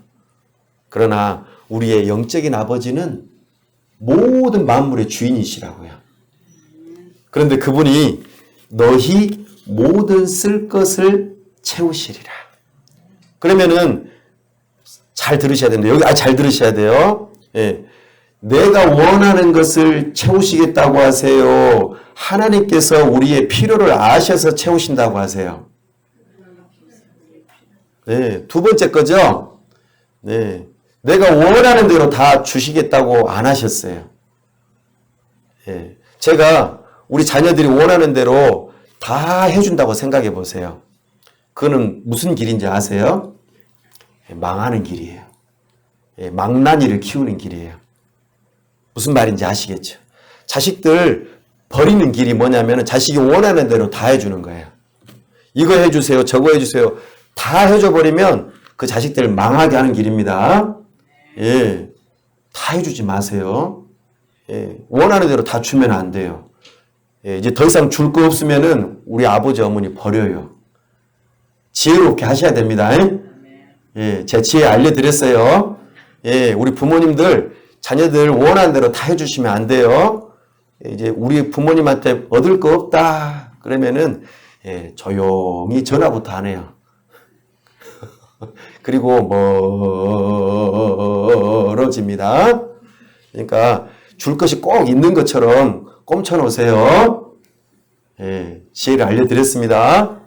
그러나 우리의 영적인 아버지는 모든 만물의 주인이시라고요. 그런데 그분이 너희 모든 쓸 것을 채우시리라. 그러면은 잘 들으셔야 됩니다. 여기 잘 들으셔야 돼요. 예. 내가 원하는 것을 채우시겠다고 하세요? 하나님께서 우리의 필요를 아셔서 채우신다고 하세요? 네, 두 번째 거죠? 네. 내가 원하는 대로 다 주시겠다고 안 하셨어요. 예. 제가 우리 자녀들이 원하는 대로 다 해준다고 생각해 보세요. 그거는 무슨 길인지 아세요? 예, 망하는 길이에요. 예, 망나니를 키우는 길이에요. 무슨 말인지 아시겠죠? 자식들 버리는 길이 뭐냐면 자식이 원하는 대로 다 해주는 거예요. 이거 해주세요, 저거 해주세요. 다 해줘버리면 그 자식들을 망하게 하는 길입니다. 예, 다 해주지 마세요. 예, 원하는 대로 다 주면 안 돼요. 예, 이제 더 이상 줄 거 없으면은 우리 아버지 어머니 버려요. 지혜롭게 하셔야 됩니다. 예, 제 지혜 알려드렸어요. 예, 우리 부모님들 자녀들 원하는 대로 다 해주시면 안 돼요. 예, 이제 우리 부모님한테 얻을 거 없다 그러면은 예, 조용히 전화부터 안 해요. 그리고 멀어집니다. 그러니까 줄 것이 꼭 있는 것처럼 꼼쳐놓으세요. 예, 지혜를 알려드렸습니다.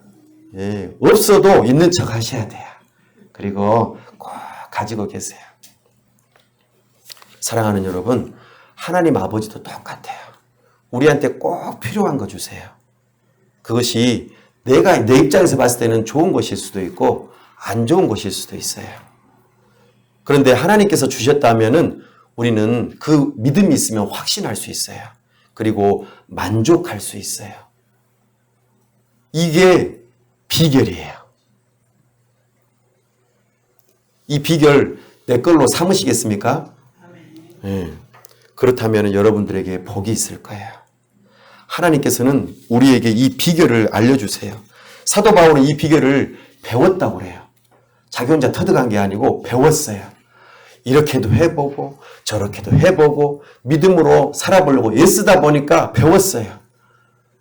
예, 없어도 있는 척 하셔야 돼요. 그리고 꼭 가지고 계세요. 사랑하는 여러분, 하나님 아버지도 똑같아요. 우리한테 꼭 필요한 거 주세요. 그것이 내 입장에서 봤을 때는 좋은 것일 수도 있고 안 좋은 것일 수도 있어요. 그런데 하나님께서 주셨다면은 우리는 그 믿음이 있으면 확신할 수 있어요. 그리고 만족할 수 있어요. 이게 비결이에요. 이 비결 내 걸로 삼으시겠습니까? 네. 그렇다면 여러분들에게 복이 있을 거예요. 하나님께서는 우리에게 이 비결을 알려주세요. 사도 바울은 이 비결을 배웠다고 그래요. 자기 혼자 터득한 게 아니고 배웠어요. 이렇게도 해보고 저렇게도 해보고 믿음으로 살아보려고 애쓰다 보니까 배웠어요.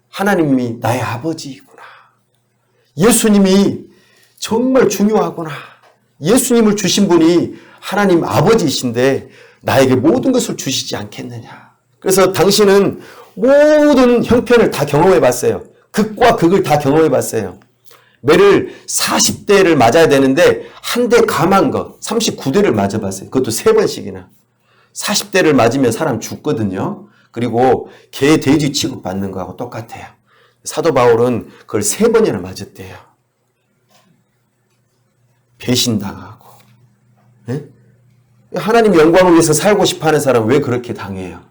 하나님이 나의 아버지이구나. 예수님이 정말 중요하구나. 예수님을 주신 분이 하나님 아버지이신데 나에게 모든 것을 주시지 않겠느냐. 그래서 당신은 모든 형편을 다 경험해 봤어요. 극과 극을 다 경험해 봤어요. 매를 40대를 맞아야 되는데 한 대 감한 거 39대를 맞아봤어요. 그것도 3번씩이나. 40대를 맞으면 사람 죽거든요. 그리고 개, 돼지 취급받는 거하고 똑같아요. 사도 바울은 그걸 3번이나 맞았대요. 배신당하고. 네? 하나님 영광을 위해서 살고 싶어하는 사람은 왜 그렇게 당해요?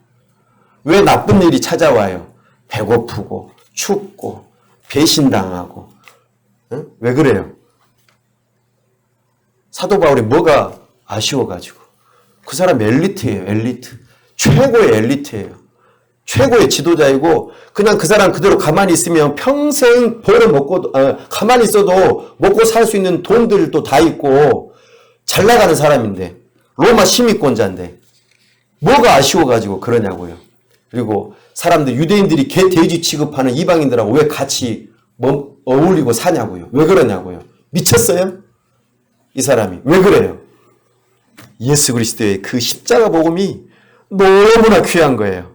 왜 나쁜 일이 찾아와요? 배고프고 춥고 배신당하고. 네? 왜 그래요? 사도 바울이 뭐가 아쉬워가지고. 그 사람 엘리트예요. 엘리트. 최고의 엘리트예요. 최고의 지도자이고 그냥 그 사람 그대로 가만히 있으면 평생 벌어먹고 가만히 있어도 먹고 살 수 있는 돈들도 다 있고 잘 나가는 사람인데 로마 시민권자인데 뭐가 아쉬워가지고 그러냐고요. 그리고 사람들 유대인들이 개 돼지 취급하는 이방인들하고 왜 같이 어울리고 사냐고요. 왜 그러냐고요. 미쳤어요? 이 사람이 왜 그래요? 예수 그리스도의 그 십자가 복음이 너무나 귀한 거예요.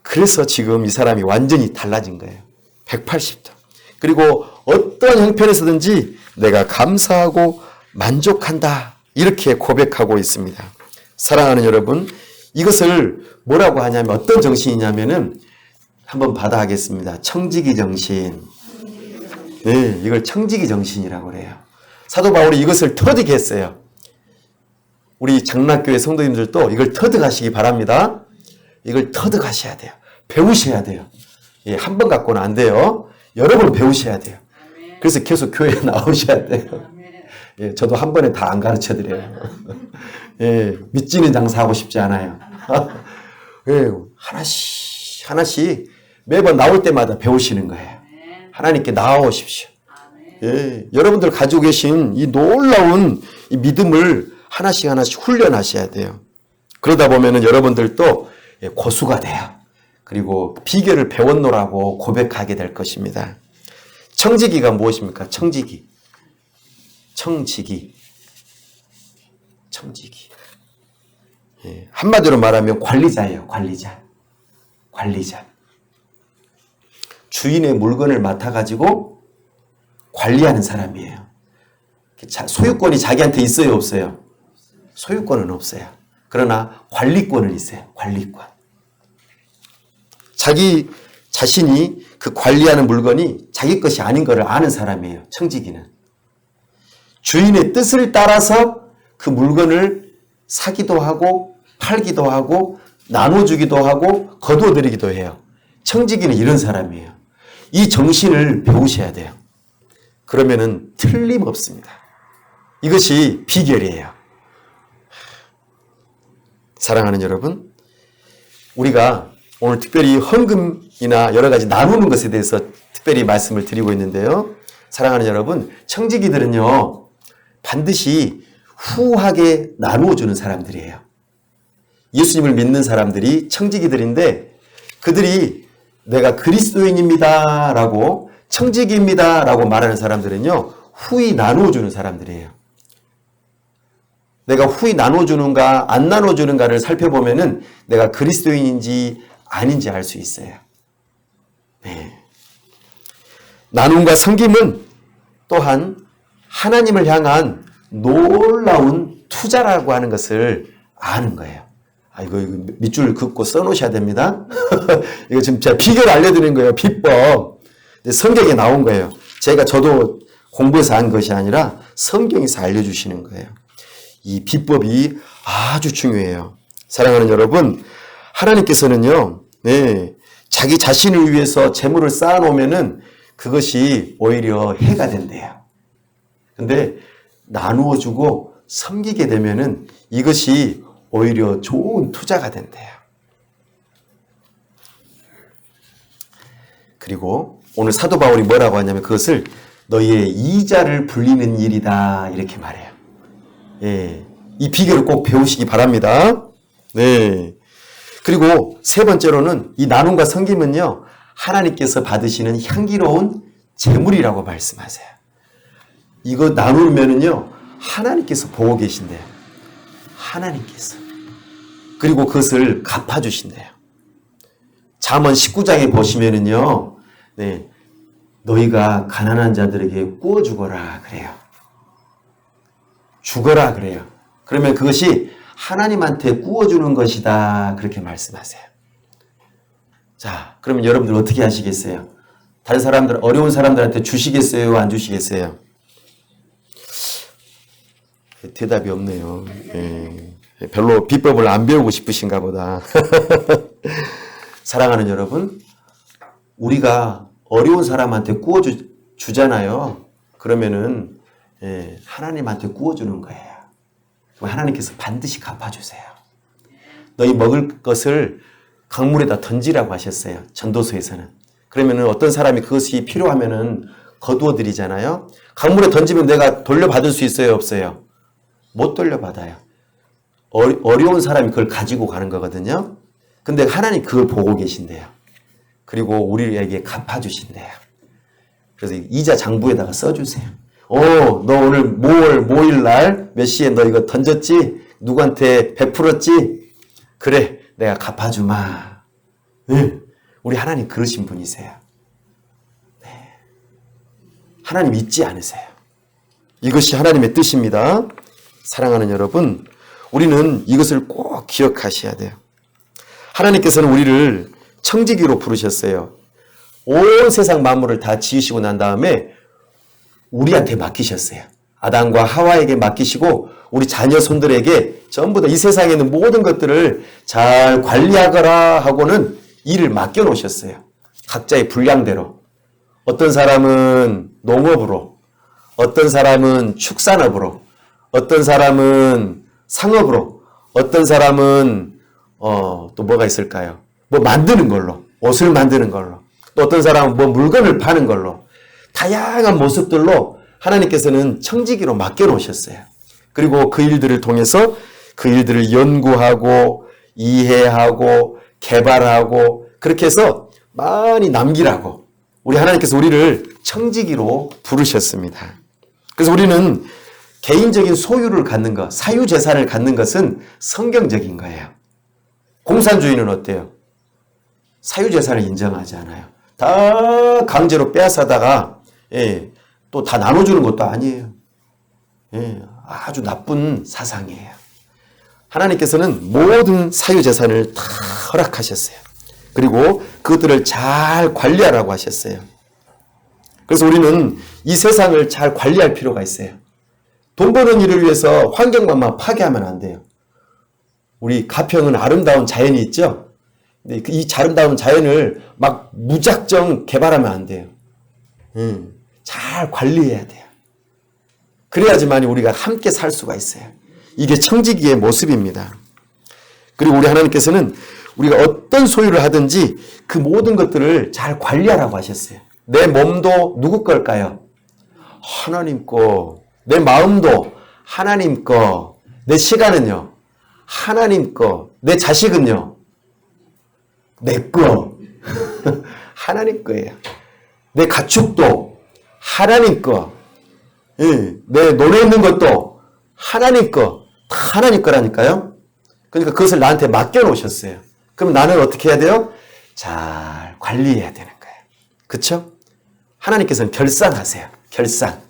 그래서 지금 이 사람이 완전히 달라진 거예요. 180도. 그리고 어떤 형편에서든지 내가 감사하고 만족한다. 이렇게 고백하고 있습니다. 사랑하는 여러분, 이것을 뭐라고 하냐면 어떤 정신이냐면은 한번 받아하겠습니다. 청지기 정신. 네, 이걸 청지기 정신이라고 그래요. 사도 바울이 이것을 터득 했어요. 우리 장락교회 성도님들도 이걸 터득하시기 바랍니다. 이걸 터득하셔야 돼요. 배우셔야 돼요. 예, 한 번 갖고는 안 돼요. 여러 번 배우셔야 돼요. 그래서 계속 교회에 나오셔야 돼요. 예, 저도 한 번에 다 안 가르쳐 드려요. 예, 믿지는 장사하고 싶지 않아요. 예, 하나씩 매번 나올 때마다 배우시는 거예요. 하나님께 나아오십시오. 예, 여러분들 가지고 계신 이 놀라운 이 믿음을 하나씩 훈련하셔야 돼요. 그러다 보면은 여러분들도 고수가 돼요. 그리고 비결을 배웠노라고 고백하게 될 것입니다. 청지기가 무엇입니까? 청지기. 예, 한마디로 말하면 관리자예요. 관리자. 주인의 물건을 맡아가지고 관리하는 사람이에요. 소유권이 자기한테 있어요? 없어요? 소유권은 없어요. 그러나 관리권은 있어요. 관리권. 자기 자신이 그 관리하는 물건이 자기 것이 아닌 것을 아는 사람이에요. 청지기는. 주인의 뜻을 따라서 그 물건을 사기도 하고 팔기도 하고 나눠주기도 하고 거두어드리기도 해요. 청지기는 이런 사람이에요. 이 정신을 배우셔야 돼요. 그러면은 틀림없습니다. 이것이 비결이에요. 사랑하는 여러분, 우리가 오늘 특별히 헌금이나 여러 가지 나누는 것에 대해서 특별히 말씀을 드리고 있는데요. 사랑하는 여러분, 청지기들은요, 반드시 후하게 나누어주는 사람들이에요. 예수님을 믿는 사람들이 청지기들인데 그들이 내가 그리스도인입니다 라고 청지기입니다 라고 말하는 사람들은요, 후히 나누어주는 사람들이에요. 내가 후히 나눠주는가 안 나눠주는가를 살펴보면은 내가 그리스도인인지 아닌지 알 수 있어요. 네. 나눔과 섬김은 또한 하나님을 향한 놀라운 투자라고 하는 것을 아는 거예요. 이거 밑줄 긋고 써놓으셔야 됩니다. 이거 지금 제가 비결 알려드리는 거예요. 비법. 성경에 나온 거예요. 저도 공부해서 한 것이 아니라 성경에서 알려주시는 거예요. 이 비법이 아주 중요해요. 사랑하는 여러분, 하나님께서는요, 네, 자기 자신을 위해서 재물을 쌓아놓으면은 그것이 오히려 해가 된대요. 근데 나누어주고 섬기게 되면은 이것이 오히려 좋은 투자가 된대요. 그리고 오늘 사도 바울이 뭐라고 하냐면 그것을 너희의 이자를 불리는 일이다 이렇게 말해요. 예, 이 비결을 꼭 배우시기 바랍니다. 네. 그리고 세 번째로는 이 나눔과 섬김은요, 하나님께서 받으시는 향기로운 재물이라고 말씀하세요. 이거 나누면은요, 하나님께서 보고 계신대요. 하나님께서. 그리고 그것을 갚아주신대요. 잠언 19장에 보시면은요, 네, 너희가 가난한 자들에게 구워 주거라 그래요. 주거라 그래요. 그러면 그것이 하나님한테 구워주는 것이다. 그렇게 말씀하세요. 자, 그러면 여러분들 어떻게 하시겠어요? 다른 사람들, 어려운 사람들한테 주시겠어요? 안 주시겠어요? 대답이 없네요. 별로 비법을 안 배우고 싶으신가 보다. 사랑하는 여러분, 우리가 어려운 사람한테 구워주잖아요. 그러면은 하나님한테 구워주는 거예요. 하나님께서 반드시 갚아주세요. 너희 먹을 것을 강물에다 던지라고 하셨어요. 전도서에서는. 그러면은 어떤 사람이 그것이 필요하면은 거두어 드리잖아요. 강물에 던지면 내가 돌려받을 수 있어요? 없어요? 못 돌려받아요. 어려운 사람이 그걸 가지고 가는 거거든요. 근데 하나님 그걸 보고 계신대요. 그리고 우리에게 갚아주신대요. 그래서 이자 장부에다가 써주세요. 너 오늘 모일 날 몇 시에 너 이거 던졌지? 누구한테 베풀었지? 그래, 내가 갚아주마. 우리 하나님 그러신 분이세요. 네. 하나님 잊지 않으세요. 이것이 하나님의 뜻입니다. 사랑하는 여러분, 우리는 이것을 꼭 기억하셔야 돼요. 하나님께서는 우리를 청지기로 부르셨어요. 온 세상 만물을 다 지으시고 난 다음에 우리한테 맡기셨어요. 아담과 하와에게 맡기시고 우리 자녀 손들에게 전부 다 이 세상에 있는 모든 것들을 잘 관리하거라 하고는 일을 맡겨놓으셨어요. 각자의 분량대로. 어떤 사람은 농업으로, 어떤 사람은 축산업으로, 어떤 사람은 상업으로, 어떤 사람은 또 뭐가 있을까요? 뭐 만드는 걸로, 옷을 만드는 걸로, 또 어떤 사람은 뭐 물건을 파는 걸로, 다양한 모습들로 하나님께서는 청지기로 맡겨놓으셨어요. 그리고 그 일들을 통해서 그 일들을 연구하고 이해하고 개발하고 그렇게 해서 많이 남기라고 우리 하나님께서 우리를 청지기로 부르셨습니다. 그래서 우리는 개인적인 소유를 갖는 것, 사유재산을 갖는 것은 성경적인 거예요. 공산주의는 어때요? 사유재산을 인정하지 않아요. 다 강제로 빼앗아다가 또 다 나눠주는 것도 아니에요. 아주 나쁜 사상이에요. 하나님께서는 모든 사유재산을 다 허락하셨어요. 그리고 그것들을 잘 관리하라고 하셨어요. 그래서 우리는 이 세상을 잘 관리할 필요가 있어요. 돈 버는 일을 위해서 환경만 파괴하면 안 돼요. 우리 가평은 아름다운 자연이 있죠? 근데 이 아름다운 자연을 막 무작정 개발하면 안 돼요. 잘 관리해야 돼요. 그래야지만 우리가 함께 살 수가 있어요. 이게 청지기의 모습입니다. 그리고 우리 하나님께서는 우리가 어떤 소유를 하든지 그 모든 것들을 잘 관리하라고 하셨어요. 내 몸도 누구 걸까요? 하나님 거. 내 마음도 하나님 거. 내 시간은요? 하나님 거. 내 자식은요? 내 거. 하나님 거예요. 내 가축도 하나님 거. 내 노래 있는 것도 하나님 거. 다 하나님 거라니까요. 그러니까 그것을 나한테 맡겨놓으셨어요. 그럼 나는 어떻게 해야 돼요? 잘 관리해야 되는 거예요. 그렇죠? 하나님께서는 결산하세요. 결산.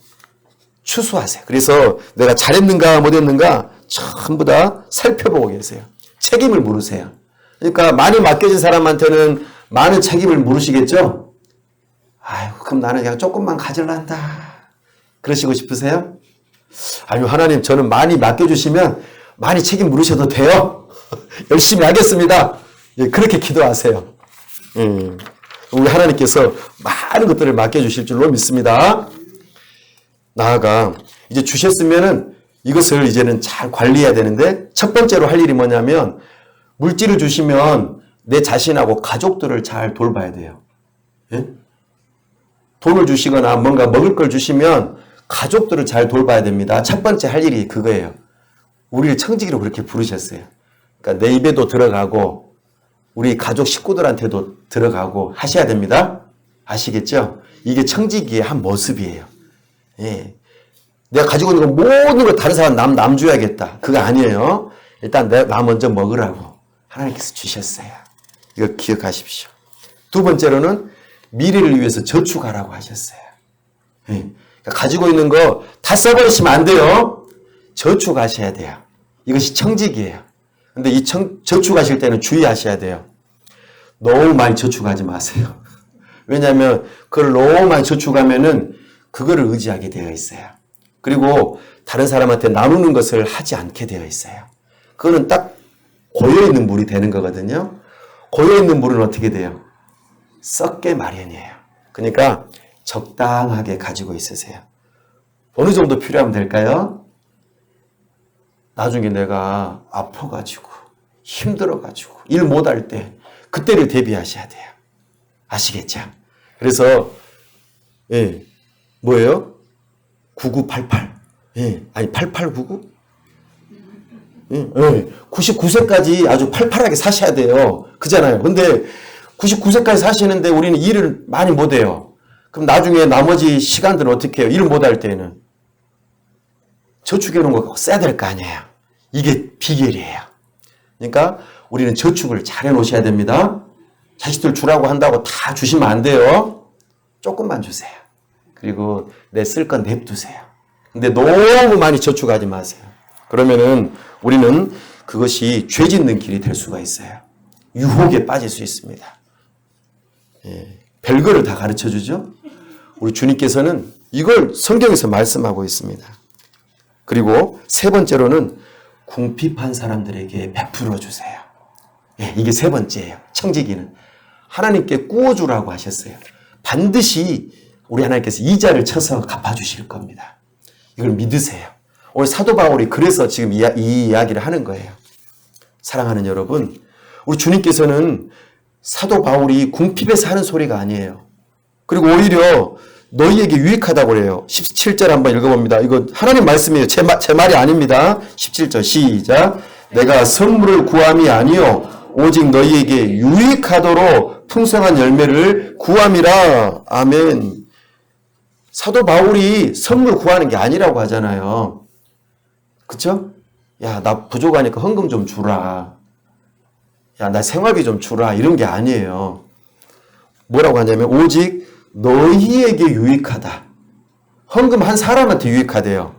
추수하세요. 그래서 내가 잘했는가 못했는가 전부 다 살펴보고 계세요. 책임을 물으세요. 그러니까 많이 맡겨진 사람한테는 많은 책임을 물으시겠죠? 아유, 그럼 나는 그냥 조금만 가질란다. 그러시고 싶으세요? 아니요, 하나님, 저는 많이 맡겨주시면 많이 책임 물으셔도 돼요. 열심히 하겠습니다. 예, 그렇게 기도하세요. 우리 하나님께서 많은 것들을 맡겨주실 줄로 믿습니다. 나아가 이제 주셨으면은 이것을 이제는 잘 관리해야 되는데 첫 번째로 할 일이 뭐냐면 물질을 주시면 내 자신하고 가족들을 잘 돌봐야 돼요. 예? 돈을 주시거나 뭔가 먹을 걸 주시면 가족들을 잘 돌봐야 됩니다. 첫 번째 할 일이 그거예요. 우리를 청지기로 그렇게 부르셨어요. 그러니까 내 입에도 들어가고 우리 가족 식구들한테도 들어가고 하셔야 됩니다. 아시겠죠? 이게 청지기의 한 모습이에요. 예. 내가 가지고 있는 거 모든 걸 다른 사람 남 줘야겠다. 그거 아니에요. 일단 나 먼저 먹으라고 하나님께서 주셨어요. 이거 기억하십시오. 두 번째로는 미래를 위해서 저축하라고 하셨어요. 예. 그러니까 가지고 있는 거 다 써버리시면 안 돼요. 저축하셔야 돼요. 이것이 청직이에요. 근데 이 저축하실 때는 주의하셔야 돼요. 너무 많이 저축하지 마세요. 왜냐하면 그걸 너무 많이 저축하면은 그거를 의지하게 되어 있어요. 그리고 다른 사람한테 나누는 것을 하지 않게 되어 있어요. 그거는 딱 고여있는 물이 되는 거거든요. 고여있는 물은 어떻게 돼요? 썩게 마련이에요. 그러니까 적당하게 가지고 있으세요. 어느 정도 필요하면 될까요? 나중에 내가 아파가지고 힘들어가지고 일 못할 때 그때를 대비하셔야 돼요. 아시겠죠? 그래서 뭐예요? 9988 아니 8899 99세까지 아주 팔팔하게 사셔야 돼요. 그잖아요. 근데 99세까지 사시는데 우리는 일을 많이 못해요. 그럼 나중에 나머지 시간들은 어떻게 해요? 일을 못할 때는 저축해 놓은 거 써야 될 거 아니에요. 이게 비결이에요. 그러니까 우리는 저축을 잘 해놓으셔야 됩니다. 자식들 주라고 한다고 다 주시면 안 돼요. 조금만 주세요. 그리고 내 쓸 건 냅두세요. 근데 너무 많이 저축하지 마세요. 그러면은 우리는 그것이 죄 짓는 길이 될 수가 있어요. 유혹에 빠질 수 있습니다. 별거를 다 가르쳐 주죠. 우리 주님께서는 이걸 성경에서 말씀하고 있습니다. 그리고 세 번째로는 궁핍한 사람들에게 베풀어 주세요. 이게 세 번째예요. 청지기는 하나님께 꾸어주라고 하셨어요. 반드시 우리 하나님께서 이자를 쳐서 갚아주실 겁니다. 이걸 믿으세요. 오늘 사도 바울이 그래서 지금 이 이야기를 하는 거예요. 사랑하는 여러분, 우리 주님께서는 사도 바울이 궁핍에서 하는 소리가 아니에요. 그리고 오히려 너희에게 유익하다고 그래요. 17절 한번 읽어봅니다. 이거 하나님 말씀이에요. 제 말이 아닙니다. 17절 시작. 내가 선물을 구함이 아니요 오직 너희에게 유익하도록 풍성한 열매를 구함이라. 아멘. 사도 바울이 선물 구하는 게 아니라고 하잖아요. 그쵸? 야, 나 부족하니까 헌금 좀 주라. 야, 나 생활비 좀 주라. 이런 게 아니에요. 뭐라고 하냐면 오직 너희에게 유익하다. 헌금 한 사람한테 유익하대요.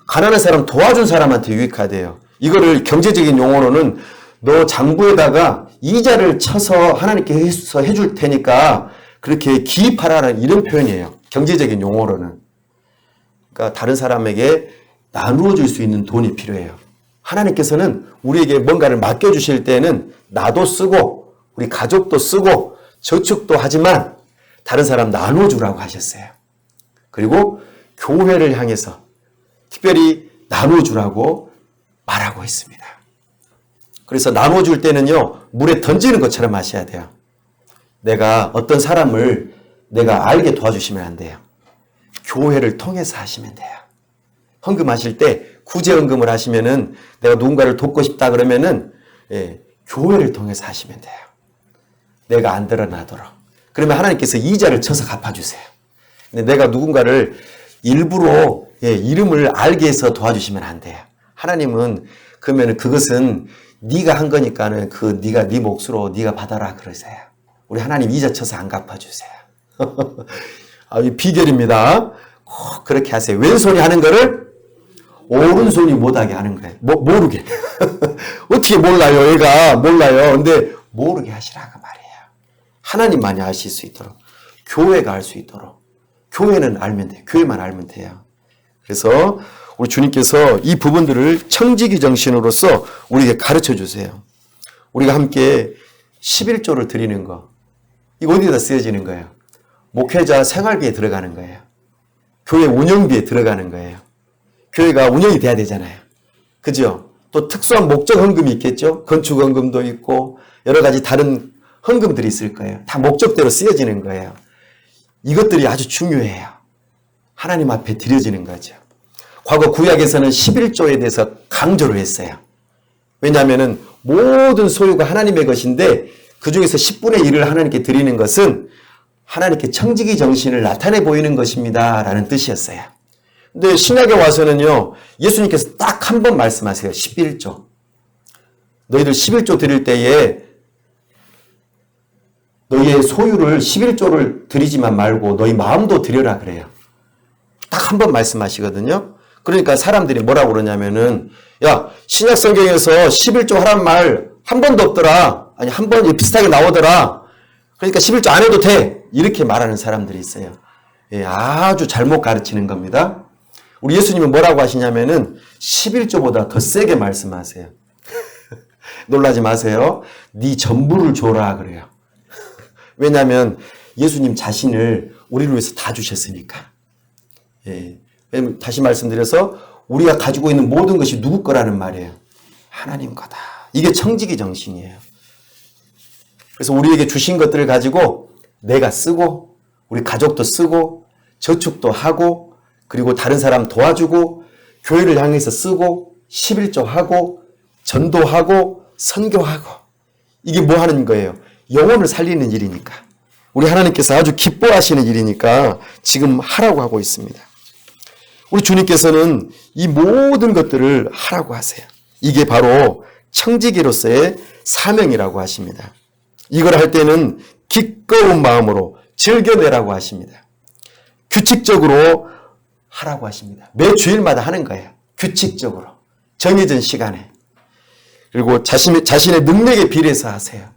가난한 사람 도와준 사람한테 유익하대요. 이거를 경제적인 용어로는 너 장부에다가 이자를 쳐서 하나님께 해줄 테니까 그렇게 기입하라는 이런 표현이에요. 경제적인 용어로는. 그러니까 다른 사람에게 나누어 줄 수 있는 돈이 필요해요. 하나님께서는 우리에게 뭔가를 맡겨주실 때는 나도 쓰고 우리 가족도 쓰고 저축도 하지만 다른 사람 나누어 주라고 하셨어요. 그리고 교회를 향해서 특별히 나누어 주라고 말하고 있습니다. 그래서 나누어 줄 때는요, 물에 던지는 것처럼 마셔야 돼요. 내가 어떤 사람을 내가 알게 도와주시면 안 돼요. 교회를 통해서 하시면 돼요. 헌금하실 때 구제헌금을 하시면은 내가 누군가를 돕고 싶다 그러면은 교회를 통해서 하시면 돼요. 내가 안 드러나도록. 그러면 하나님께서 이자를 쳐서 갚아주세요. 근데 내가 누군가를 일부러 이름을 알게 해서 도와주시면 안 돼요. 하나님은 그러면 그것은 네가 한 거니까는 네가 네 몫으로 네가 받아라 그러세요. 우리 하나님 이자 쳐서 안 갚아주세요. 이 비결입니다. 꼭 그렇게 하세요. 왼손이 하는 거를 오른손이 못하게 하는 거예요. 모르게. 어떻게 몰라요? 얘가 몰라요. 근데 모르게 하시라고 말이에요. 하나님만이 아실 수 있도록. 교회가 알 수 있도록. 교회는 알면 돼요. 교회만 알면 돼요. 그래서 우리 주님께서 이 부분들을 청지기 정신으로서 우리에게 가르쳐 주세요. 우리가 함께 11조를 드리는 거. 이거 어디다 쓰여지는 거예요? 목회자 생활비에 들어가는 거예요. 교회 운영비에 들어가는 거예요. 교회가 운영이 돼야 되잖아요. 그죠? 또 특수한 목적 헌금이 있겠죠? 건축 헌금도 있고 여러 가지 다른 헌금들이 있을 거예요. 다 목적대로 쓰여지는 거예요. 이것들이 아주 중요해요. 하나님 앞에 드려지는 거죠. 과거 구약에서는 11조에 대해서 강조를 했어요. 왜냐하면 모든 소유가 하나님의 것인데 그중에서 10분의 1을 하나님께 드리는 것은 하나님께 청지기 정신을 나타내 보이는 것입니다. 라는 뜻이었어요. 근데 신약에 와서는요, 예수님께서 딱 한 번 말씀하세요. 11조. 너희들 11조 드릴 때에 너희의 소유를 11조를 드리지만 말고 너희 마음도 드려라 그래요. 딱 한 번 말씀하시거든요. 그러니까 사람들이 뭐라고 그러냐면은, 야, 신약 성경에서 11조 하란 말 한 번도 없더라. 아니, 한 번 비슷하게 나오더라. 그러니까 11조 안 해도 돼. 이렇게 말하는 사람들이 있어요. 예, 아주 잘못 가르치는 겁니다. 우리 예수님은 뭐라고 하시냐면은 11조보다 더 세게 말씀하세요. 놀라지 마세요. 네 전부를 줘라 그래요. 왜냐하면 예수님 자신을 우리를 위해서 다 주셨으니까. 예. 다시 말씀드려서 우리가 가지고 있는 모든 것이 누구 거라는 말이에요. 하나님 거다. 이게 청지기 정신이에요. 그래서 우리에게 주신 것들을 가지고 내가 쓰고 우리 가족도 쓰고 저축도 하고 그리고 다른 사람 도와주고 교회를 향해서 쓰고 11조 하고 전도하고 선교하고 이게 뭐 하는 거예요? 영혼을 살리는 일이니까. 우리 하나님께서 아주 기뻐하시는 일이니까 지금 하라고 하고 있습니다. 우리 주님께서는 이 모든 것들을 하라고 하세요. 이게 바로 청지기로서의 사명이라고 하십니다. 이걸 할 때는 기꺼운 마음으로 즐겨내라고 하십니다. 규칙적으로 하라고 하십니다. 매 주일마다 하는 거예요. 규칙적으로. 정해진 시간에. 그리고 자신의 능력에 비례해서 하세요.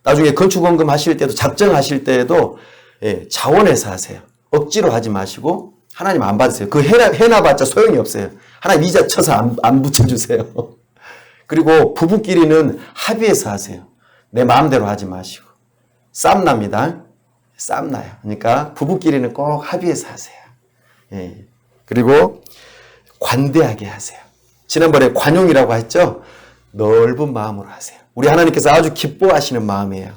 나중에 건축원금 하실 때도 작정하실 때에도 자원해서 하세요. 억지로 하지 마시고 하나님 안 받으세요. 그 해놔봤자 소용이 없어요. 하나님 이자 쳐서 안 붙여주세요. 그리고 부부끼리는 합의해서 하세요. 내 마음대로 하지 마시고. 쌈납니다. 쌈나요. 그러니까 부부끼리는 꼭 합의해서 하세요. 예. 그리고 관대하게 하세요. 지난번에 관용이라고 했죠? 넓은 마음으로 하세요. 우리 하나님께서 아주 기뻐하시는 마음이에요.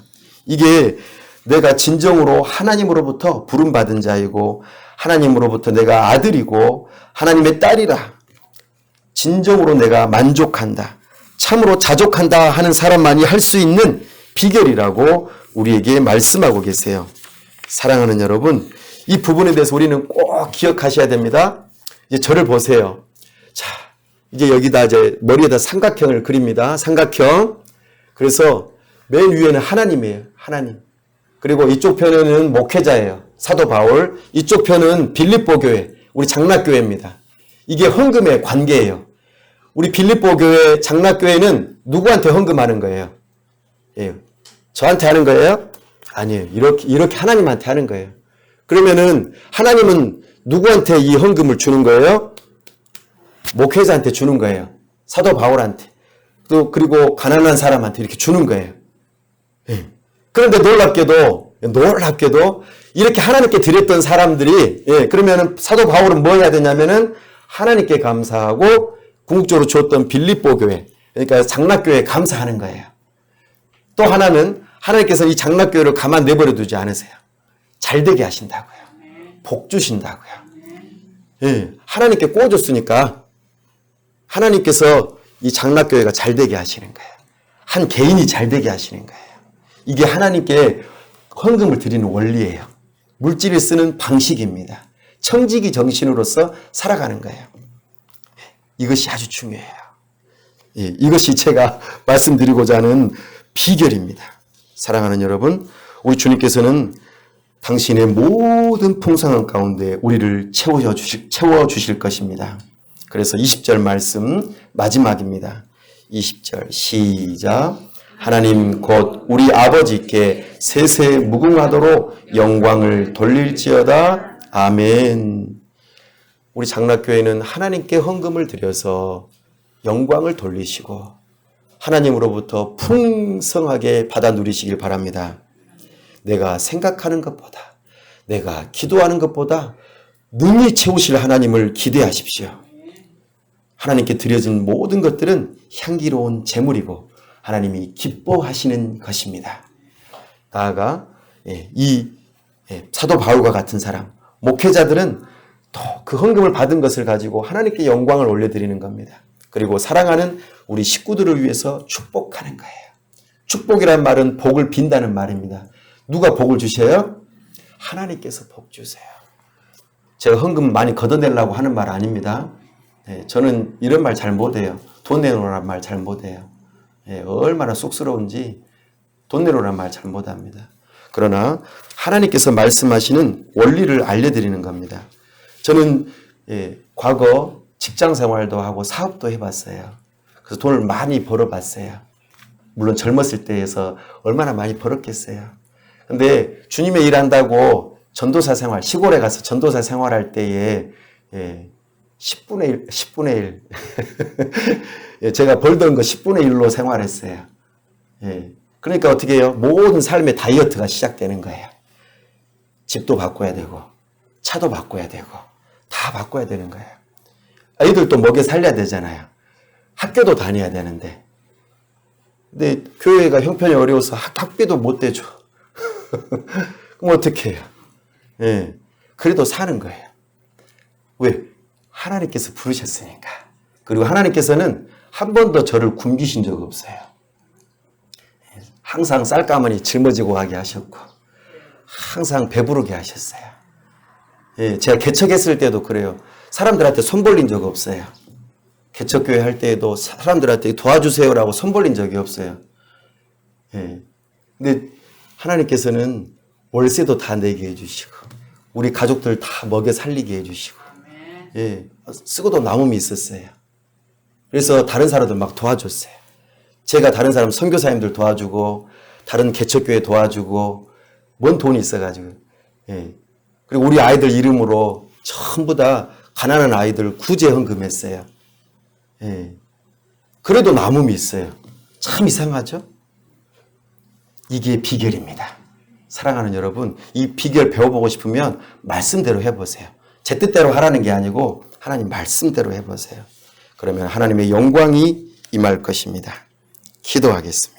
이게 내가 진정으로 하나님으로부터 부름받은 자이고 하나님으로부터 내가 아들이고 하나님의 딸이라 진정으로 내가 만족한다. 참으로 자족한다 하는 사람만이 할 수 있는 비결이라고 우리에게 말씀하고 계세요. 사랑하는 여러분, 이 부분에 대해서 우리는 꼭 기억하셔야 됩니다. 이제 저를 보세요. 자, 이제 여기다 이제 머리에다 삼각형을 그립니다. 삼각형. 그래서 맨 위에는 하나님이에요. 하나님. 그리고 이쪽 편에는 목회자예요. 사도 바울. 이쪽 편은 빌립보 교회. 우리 장락교회입니다. 이게 헌금의 관계예요. 우리 빌립보 교회 장락교회는 누구한테 헌금하는 거예요? 예. 저한테 하는 거예요? 아니에요. 이렇게 하나님한테 하는 거예요. 그러면은 하나님은 누구한테 이 헌금을 주는 거예요? 목회자한테 주는 거예요. 사도 바울한테. 또 그리고 가난한 사람한테 이렇게 주는 거예요. 예. 그런데 놀랍게도 이렇게 하나님께 드렸던 사람들이 그러면은 사도 바울은 뭐 해야 되냐면은 하나님께 감사하고 궁극적으로 줬던 빌립보 교회 그러니까 장락교회에 감사하는 거예요. 또 하나는 하나님께서 이 장락교회를 가만 내버려 두지 않으세요. 잘되게 하신다고요. 복 주신다고요. 예, 하나님께 꽂았으니까 하나님께서 이 장락교회가 잘되게 하시는 거예요. 한 개인이 잘되게 하시는 거예요. 이게 하나님께 헌금을 드리는 원리예요. 물질을 쓰는 방식입니다. 청지기 정신으로서 살아가는 거예요. 이것이 아주 중요해요. 예, 이것이 제가 말씀드리고자 하는 비결입니다. 사랑하는 여러분, 우리 주님께서는 당신의 모든 풍성한 가운데 우리를 채워주실 것입니다. 그래서 20절 말씀 마지막입니다. 20절 시작. 하나님 곧 우리 아버지께 세세 무궁하도록 영광을 돌릴지어다. 아멘. 우리 장락교회는 하나님께 헌금을 드려서 영광을 돌리시고 하나님으로부터 풍성하게 받아 누리시길 바랍니다. 내가 생각하는 것보다 내가 기도하는 것보다 능히 채우실 하나님을 기대하십시오. 하나님께 드려진 모든 것들은 향기로운 제물이고 하나님이 기뻐하시는 것입니다. 나아가 이 사도 바울과 같은 사람, 목회자들은 또 그 헌금을 받은 것을 가지고 하나님께 영광을 올려드리는 겁니다. 그리고 사랑하는 우리 식구들을 위해서 축복하는 거예요. 축복이란 말은 복을 빈다는 말입니다. 누가 복을 주셔요? 하나님께서 복 주세요. 제가 헌금 많이 걷어내려고 하는 말 아닙니다. 저는 이런 말 잘 못해요. 돈 내놓으란 말 잘 못해요. 얼마나 쑥스러운지 돈 내놓으란 말 잘 못합니다. 그러나 하나님께서 말씀하시는 원리를 알려드리는 겁니다. 저는 과거 직장 생활도 하고 사업도 해봤어요. 그래서 돈을 많이 벌어봤어요. 물론 젊었을 때에서 얼마나 많이 벌었겠어요. 근데 주님의 일한다고 전도사 생활, 시골에 가서 전도사 생활할 때에 10분의 1. 예, 제가 벌던 거 10분의 1로 생활했어요. 예. 그러니까 어떻게 해요? 모든 삶의 다이어트가 시작되는 거예요. 집도 바꿔야 되고, 차도 바꿔야 되고, 다 바꿔야 되는 거예요. 아이들도 먹여 살려야 되잖아요. 학교도 다녀야 되는데. 근데 교회가 형편이 어려워서 학비도 못 대줘. 그럼 어떻게 해요? 예. 그래도 사는 거예요. 왜? 하나님께서 부르셨으니까. 그리고 하나님께서는 한 번도 저를 굶기신 적 없어요. 항상 쌀가마니 짊어지고 가게 하셨고, 항상 배부르게 하셨어요. 예, 제가 개척했을 때도 그래요. 사람들한테 손 벌린 적 없어요. 개척교회 할 때에도 사람들한테 도와주세요라고 손 벌린 적이 없어요. 예. 근데 하나님께서는 월세도 다 내게 해주시고, 우리 가족들 다 먹여 살리게 해주시고, 예, 쓰고도 남음이 있었어요. 그래서 다른 사람들 막 도와줬어요. 제가 다른 사람 선교사님들 도와주고, 다른 개척교회 도와주고, 뭔 돈이 있어가지고, 예. 그리고 우리 아이들 이름으로 전부 다 가난한 아이들 구제 헌금했어요. 예. 그래도 남음이 있어요. 참 이상하죠? 이게 비결입니다. 사랑하는 여러분, 이 비결 배워보고 싶으면 말씀대로 해보세요. 제 뜻대로 하라는 게 아니고 하나님 말씀대로 해보세요. 그러면 하나님의 영광이 임할 것입니다. 기도하겠습니다.